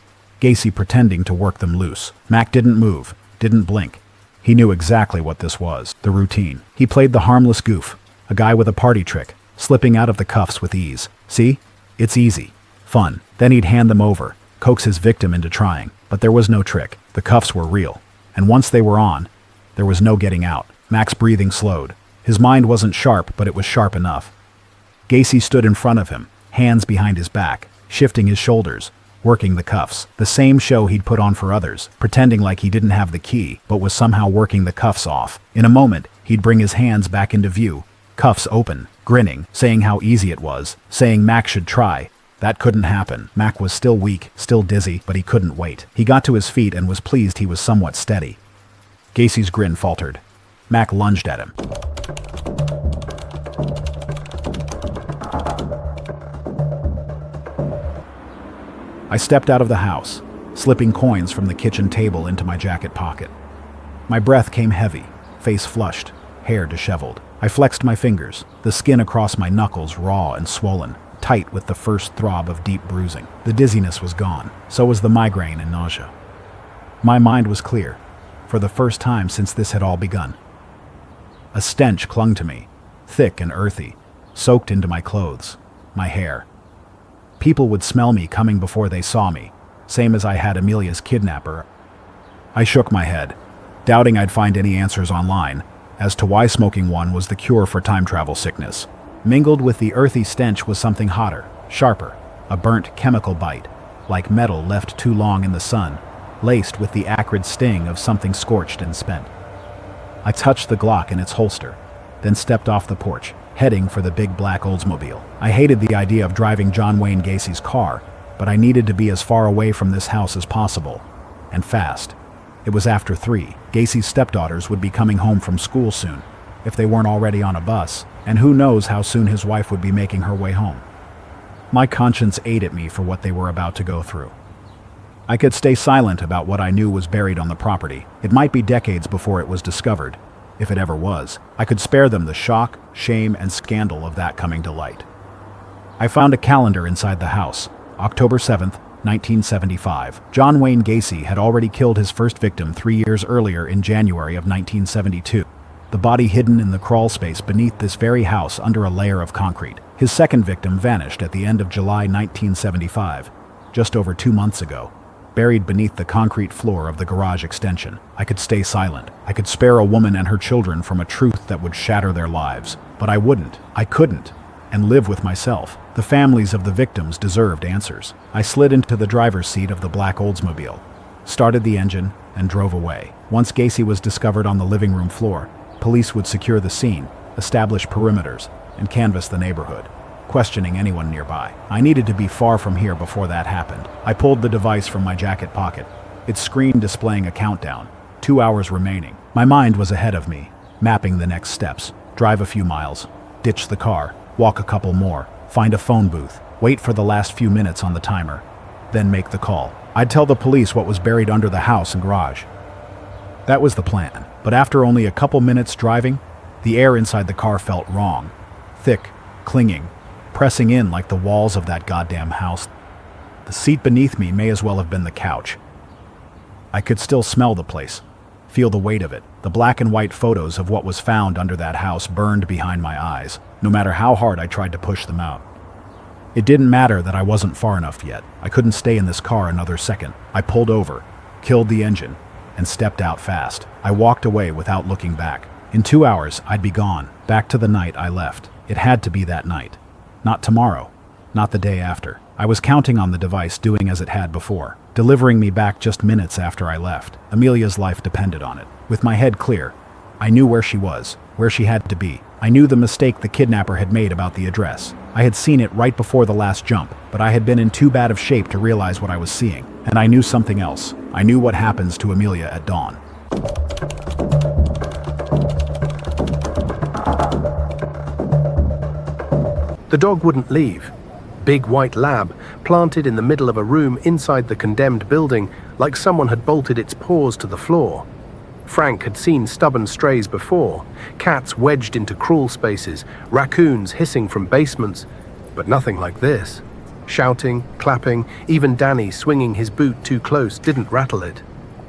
Gacy pretending to work them loose. Mack didn't move, didn't blink. He knew exactly what this was, the routine. He played the harmless goof, a guy with a party trick, slipping out of the cuffs with ease. See? It's easy. Fun. Then he'd hand them over, coax his victim into trying. But there was no trick. The cuffs were real. And once they were on, there was no getting out. Mack's breathing slowed. His mind wasn't sharp, but it was sharp enough. Gacy stood in front of him, hands behind his back, shifting his shoulders, working the cuffs. The same show he'd put on for others, pretending like he didn't have the key, but was somehow working the cuffs off. In a moment, he'd bring his hands back into view, cuffs open, grinning, saying how easy it was, saying Mack should try. That couldn't happen. Mack was still weak, still dizzy, but he couldn't wait. He got to his feet and was pleased he was somewhat steady. Gacy's grin faltered. Mack lunged at him. I stepped out of the house, slipping coins from the kitchen table into my jacket pocket. My breath came heavy, face flushed, hair disheveled. I flexed my fingers, the skin across my knuckles raw and swollen, tight with the first throb of deep bruising. The dizziness was gone, so was the migraine and nausea. My mind was clear, for the first time since this had all begun. A stench clung to me, thick and earthy, soaked into my clothes, my hair. People would smell me coming before they saw me, same as I had Emilia's kidnapper. I shook my head, doubting I'd find any answers online as to why smoking one was the cure for time travel sickness. Mingled with the earthy stench was something hotter, sharper, a burnt chemical bite, like metal left too long in the sun, laced with the acrid sting of something scorched and spent. I touched the Glock in its holster, then stepped off the porch, heading for the big black Oldsmobile. I hated the idea of driving John Wayne Gacy's car, but I needed to be as far away from this house as possible, and fast. It was after 3. Gacy's stepdaughters would be coming home from school soon, if they weren't already on a bus, and who knows how soon his wife would be making her way home. My conscience ate at me for what they were about to go through. I could stay silent about what I knew was buried on the property. It might be decades before it was discovered, if it ever was. I could spare them the shock, shame, and scandal of that coming to light. I found a calendar inside the house, October 7th, 1975. John Wayne Gacy had already killed his first victim 3 years earlier in January of 1972. The body hidden in the crawl space beneath this very house under a layer of concrete. His second victim vanished at the end of July 1975, just over 2 months ago, buried beneath the concrete floor of the garage extension. I could stay silent. I could spare a woman and her children from a truth that would shatter their lives. But I wouldn't. I couldn't. And live with myself. The families of the victims deserved answers. I slid into the driver's seat of the black Oldsmobile, started the engine, and drove away. Once Gacy was discovered on the living room floor, police would secure the scene, establish perimeters, and canvass the neighborhood, questioning anyone nearby. I needed to be far from here before that happened. I pulled the device from my jacket pocket, its screen displaying a countdown, 2 hours remaining. My mind was ahead of me, mapping the next steps. Drive a few miles, ditch the car, walk a couple more, find a phone booth, wait for the last few minutes on the timer, then make the call. I'd tell the police what was buried under the house and garage. That was the plan, but after only a couple minutes driving, the air inside the car felt wrong. Thick, clinging, pressing in like the walls of that goddamn house. The seat beneath me may as well have been the couch. I could still smell the place, feel the weight of it. The black and white photos of what was found under that house burned behind my eyes, no matter how hard I tried to push them out. It didn't matter that I wasn't far enough yet. I couldn't stay in this car another second. I pulled over, killed the engine, and stepped out fast. I walked away without looking back. In 2 hours, I'd be gone, back to the night I left. It had to be that night. Not tomorrow, not the day after. I was counting on the device doing as it had before, delivering me back just minutes after I left. Emilia's life depended on it. With my head clear, I knew where she was, where she had to be. I knew the mistake the kidnapper had made about the address. I had seen it right before the last jump, but I had been in too bad of shape to realize what I was seeing. And I knew something else. I knew what happens to Emilia at dawn. The dog wouldn't leave. Big white lab, planted in the middle of a room inside the condemned building, like someone had bolted its paws to the floor. Frank had seen stubborn strays before, cats wedged into crawl spaces, raccoons hissing from basements, but nothing like this. Shouting, clapping, even Danny swinging his boot too close didn't rattle it.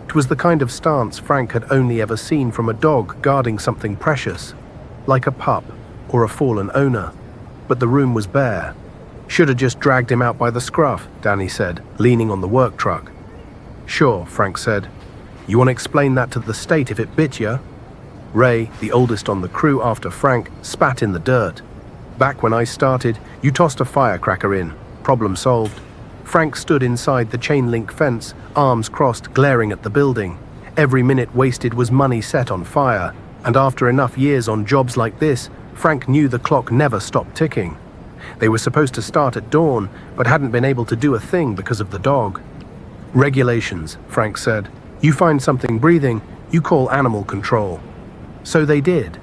It was the kind of stance Frank had only ever seen from a dog guarding something precious, like a pup or a fallen owner. But the room was bare. Should have just dragged him out by the scruff, Danny said, leaning on the work truck. Sure, Frank said. You want to explain that to the state if it bit ya? Ray, the oldest on the crew after Frank, spat in the dirt. Back when I started, you tossed a firecracker in. Problem solved. Frank stood inside the chain link fence, arms crossed, glaring at the building. Every minute wasted was money set on fire, and after enough years on jobs like this, Frank knew the clock never stopped ticking. They were supposed to start at dawn, but hadn't been able to do a thing because of the dog. Regulations, Frank said. You find something breathing, you call animal control. So they did.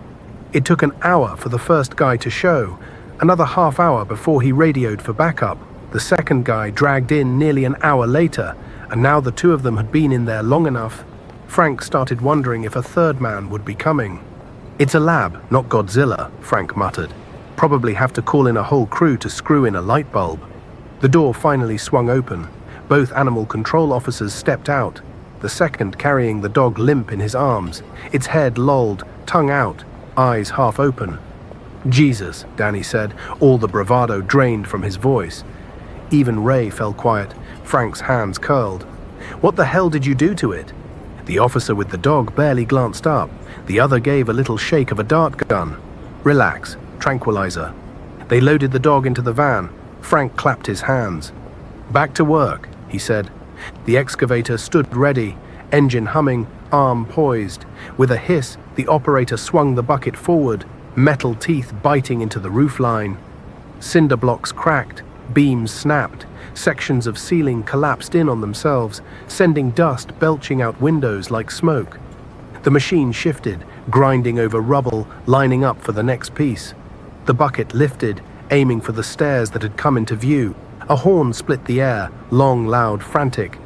It took an hour for the first guy to show, another half hour before he radioed for backup. The second guy dragged in nearly an hour later, and now the two of them had been in there long enough. Frank started wondering if a third man would be coming. It's a lab, not Godzilla, Frank muttered. Probably have to call in a whole crew to screw in a light bulb. The door finally swung open. Both animal control officers stepped out, the second carrying the dog limp in his arms, its head lolled, tongue out, eyes half open. Jesus, Danny said, all the bravado drained from his voice. Even Ray fell quiet, Frank's hands curled. What the hell did you do to it? The officer with the dog barely glanced up. The other gave a little shake of a dart gun. Relax, tranquilizer. They loaded the dog into the van. Frank clapped his hands. Back to work, he said. The excavator stood ready, engine humming, arm poised. With a hiss, the operator swung the bucket forward, metal teeth biting into the roofline. Cinder blocks cracked, beams snapped, sections of ceiling collapsed in on themselves, sending dust belching out windows like smoke. The machine shifted, grinding over rubble, lining up for the next piece. The bucket lifted, aiming for the stairs that had come into view. A horn split the air, long, loud, frantic.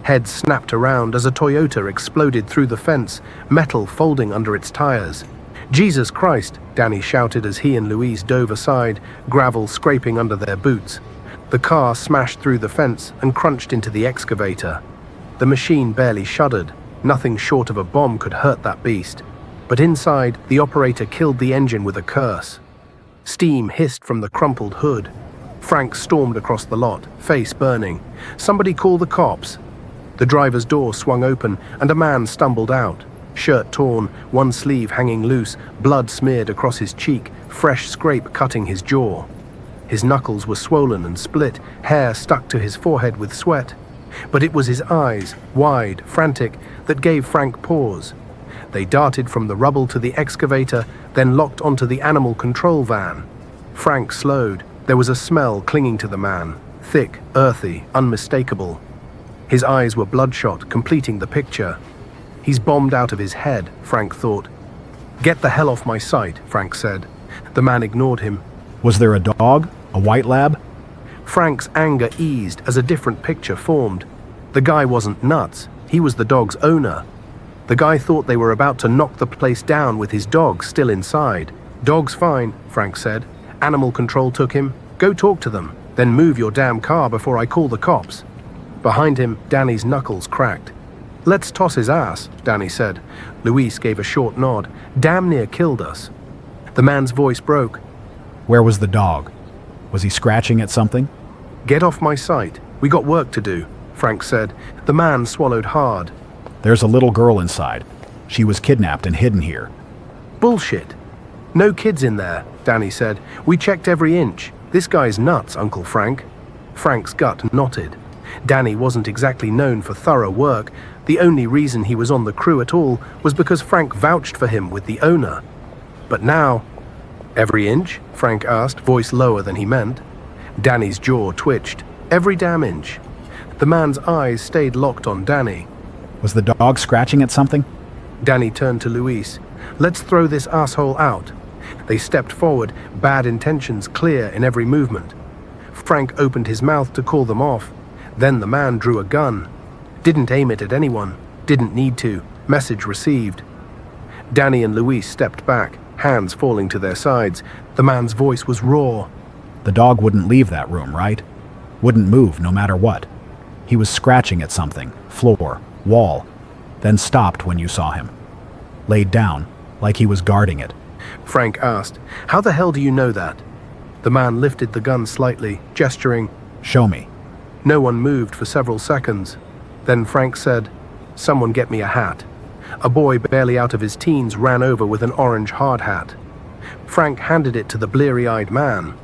Heads snapped around as a Toyota exploded through the fence, metal folding under its tires. Jesus Christ, Danny shouted as he and Louise dove aside, gravel scraping under their boots. The car smashed through the fence and crunched into the excavator. The machine barely shuddered. Nothing short of a bomb could hurt that beast. But inside, the operator killed the engine with a curse. Steam hissed from the crumpled hood. Frank stormed across the lot, face burning. Somebody call the cops. The driver's door swung open and a man stumbled out. Shirt torn, one sleeve hanging loose, blood smeared across his cheek, fresh scrape cutting his jaw. His knuckles were swollen and split, hair stuck to his forehead with sweat. But it was his eyes, wide, frantic, that gave Frank pause. They darted from the rubble to the excavator, then locked onto the animal control van. Frank slowed. There was a smell clinging to the man, thick, earthy, unmistakable. His eyes were bloodshot, completing the picture. He's bombed out of his head, Frank thought. Get the hell off my sight, Frank said. The man ignored him. Was there a dog? A white lab? Frank's anger eased as a different picture formed. The guy wasn't nuts. He was the dog's owner. The guy thought they were about to knock the place down with his dog still inside. Dog's fine, Frank said. Animal control took him. Go talk to them. Then move your damn car before I call the cops. Behind him, Danny's knuckles cracked. Let's toss his ass, Danny said. Luis gave a short nod. Damn near killed us. The man's voice broke. Where was the dog? Was he scratching at something? Get off my sight. We got work to do, Frank said. The man swallowed hard. There's a little girl inside. She was kidnapped and hidden here. Bullshit. No kids in there, Danny said. We checked every inch. This guy's nuts, Uncle Frank. Frank's gut knotted. Danny wasn't exactly known for thorough work. The only reason he was on the crew at all was because Frank vouched for him with the owner. But now... Every inch? Frank asked, voice lower than he meant. Danny's jaw twitched. Every damn inch. The man's eyes stayed locked on Danny. Was the dog scratching at something? Danny turned to Luis. Let's throw this asshole out. They stepped forward, bad intentions clear in every movement. Frank opened his mouth to call them off. Then the man drew a gun. Didn't aim it at anyone. Didn't need to. Message received. Danny and Luis stepped back, hands falling to their sides. The man's voice was raw. The dog wouldn't leave that room, right? Wouldn't move no matter what. He was scratching at something, floor, wall, then stopped when you saw him. Laid down, like he was guarding it. Frank asked, How the hell do you know that? The man lifted the gun slightly, gesturing. Show me. No one moved for several seconds. Then Frank said, Someone get me a hat. A boy barely out of his teens ran over with an orange hard hat. Frank handed it to the bleary-eyed man.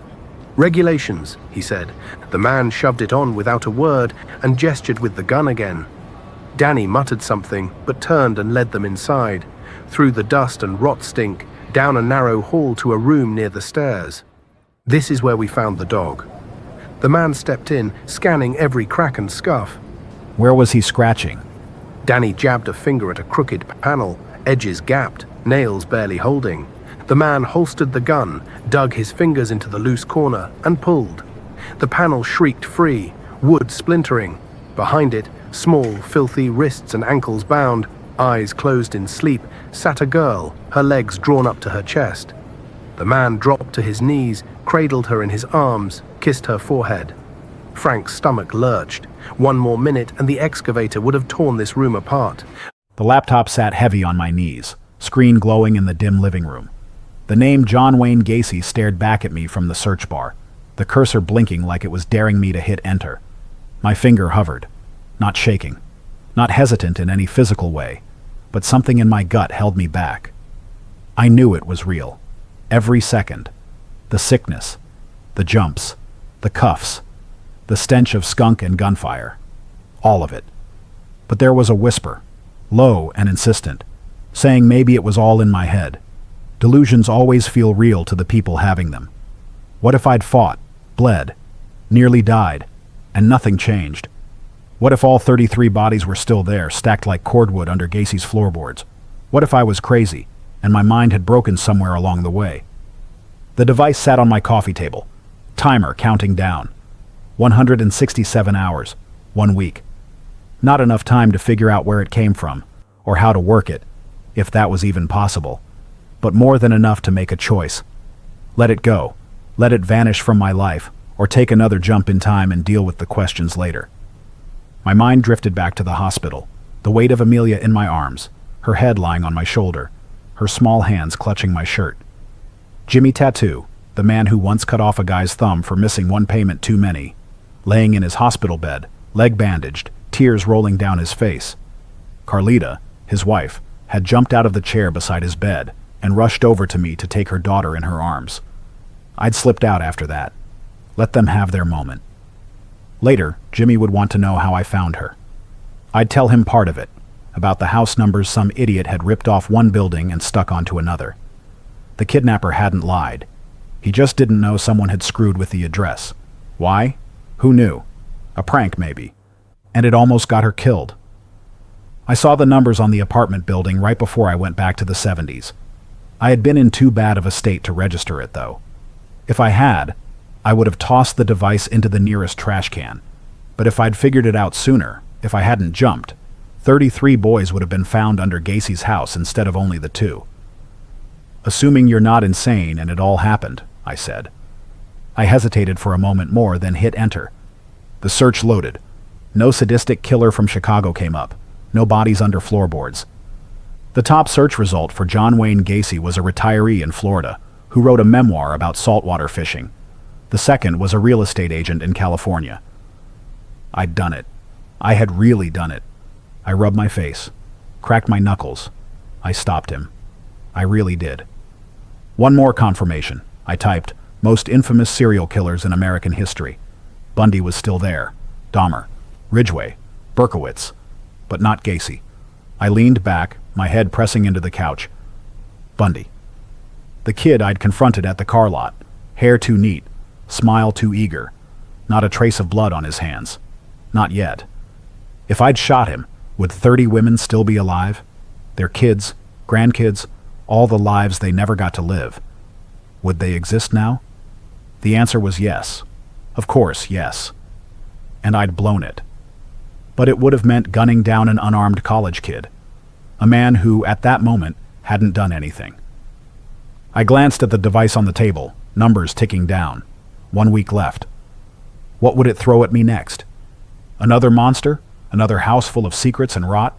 Regulations, he said. The man shoved it on without a word and gestured with the gun again. Danny muttered something, but turned and led them inside, through the dust and rot stink, down a narrow hall to a room near the stairs. This is where we found the dog. The man stepped in, scanning every crack and scuff. Where was he scratching? Danny jabbed a finger at a crooked panel, edges gapped, nails barely holding. The man holstered the gun, dug his fingers into the loose corner, and pulled. The panel shrieked free, wood splintering. Behind it, small, filthy wrists and ankles bound, eyes closed in sleep, sat a girl, her legs drawn up to her chest. The man dropped to his knees, cradled her in his arms, kissed her forehead. Frank's stomach lurched. One more minute and the excavator would have torn this room apart. The laptop sat heavy on my knees, screen glowing in the dim living room. The name John Wayne Gacy stared back at me from the search bar, the cursor blinking like it was daring me to hit enter. My finger hovered, not shaking, not hesitant in any physical way, but something in my gut held me back. I knew it was real. Every second. The sickness, the jumps, the cuffs, the stench of skunk and gunfire. All of it. But there was a whisper, low and insistent, saying maybe it was all in my head. Delusions always feel real to the people having them. What if I'd fought, bled, nearly died, and nothing changed? What if all 33 bodies were still there, stacked like cordwood under Gacy's floorboards? What if I was crazy, and my mind had broken somewhere along the way? The device sat on my coffee table, timer counting down. 167 hours, 1 week. Not enough time to figure out where it came from, or how to work it, if that was even possible. But more than enough to make a choice. Let it go, let it vanish from my life, or take another jump in time and deal with the questions later. My mind drifted back to the hospital, the weight of Emilia in my arms, her head lying on my shoulder, her small hands clutching my shirt. Jimmy Tattoo, the man who once cut off a guy's thumb for missing one payment too many, laying in his hospital bed, leg bandaged, tears rolling down his face. Carlita, his wife, had jumped out of the chair beside his bed and rushed over to me to take her daughter in her arms. I'd slipped out after that. Let them have their moment. Later, Jimmy would want to know how I found her. I'd tell him part of it, about the house numbers some idiot had ripped off one building and stuck onto another. The kidnapper hadn't lied. He just didn't know someone had screwed with the address. Why? Who knew? A prank, maybe. And it almost got her killed. I saw the numbers on the apartment building right before I went back to the 70s. I had been in too bad of a state to register it, though. If I had, I would have tossed the device into the nearest trash can. But if I'd figured it out sooner, if I hadn't jumped, 33 boys would have been found under Gacy's house instead of only the 2. Assuming you're not insane and it all happened, I said. I hesitated for a moment more, then hit enter. The search loaded. No sadistic killer from Chicago came up. No bodies under floorboards. The top search result for John Wayne Gacy was a retiree in Florida who wrote a memoir about saltwater fishing. The second was a real estate agent in California. I'd done it. I had really done it. I rubbed my face, cracked my knuckles. I stopped him. I really did. One more confirmation. I typed, most infamous serial killers in American history. Bundy was still there. Dahmer, Ridgway, Berkowitz, but not Gacy. I leaned back, my head pressing into the couch. Bundy. The kid I'd confronted at the car lot. Hair too neat, smile too eager. Not a trace of blood on his hands. Not yet. If I'd shot him, would 30 women still be alive? Their kids, grandkids, all the lives they never got to live. Would they exist now? The answer was yes. Of course, yes. And I'd blown it. But it would have meant gunning down an unarmed college kid. A man who, at that moment, hadn't done anything. I glanced at the device on the table, numbers ticking down. 1 week left. What would it throw at me next? Another monster? Another house full of secrets and rot?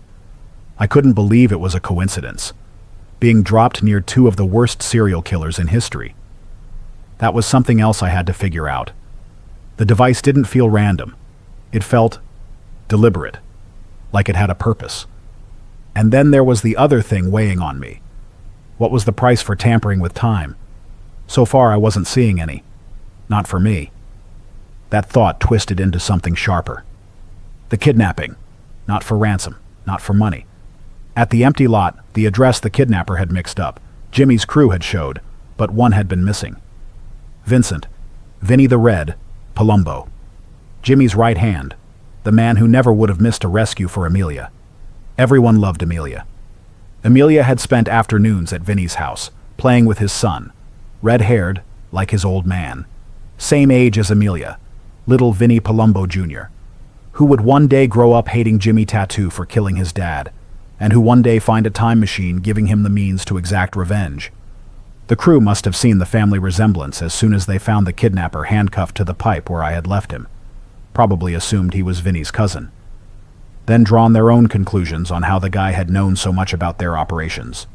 I couldn't believe it was a coincidence. Being dropped near 2 of the worst serial killers in history. That was something else I had to figure out. The device didn't feel random. It felt deliberate, like it had a purpose. And then there was the other thing weighing on me. What was the price for tampering with time? So far I wasn't seeing any. Not for me. That thought twisted into something sharper. The kidnapping. Not for ransom, not for money. At the empty lot, the address the kidnapper had mixed up. Jimmy's crew had showed, but one had been missing. Vincent, Vinny the Red, Palumbo. Jimmy's right hand, the man who never would have missed a rescue for Emilia. Everyone loved Emilia. Emilia had spent afternoons at Vinny's house, playing with his son, red-haired, like his old man. Same age as Emilia, little Vinny Palumbo Jr., who would one day grow up hating Jimmy Tattoo for killing his dad, and who one day find a time machine giving him the means to exact revenge. The crew must have seen the family resemblance as soon as they found the kidnapper handcuffed to the pipe where I had left him. Probably assumed he was Vinny's cousin. Then drawn their own conclusions on how the guy had known so much about their operations.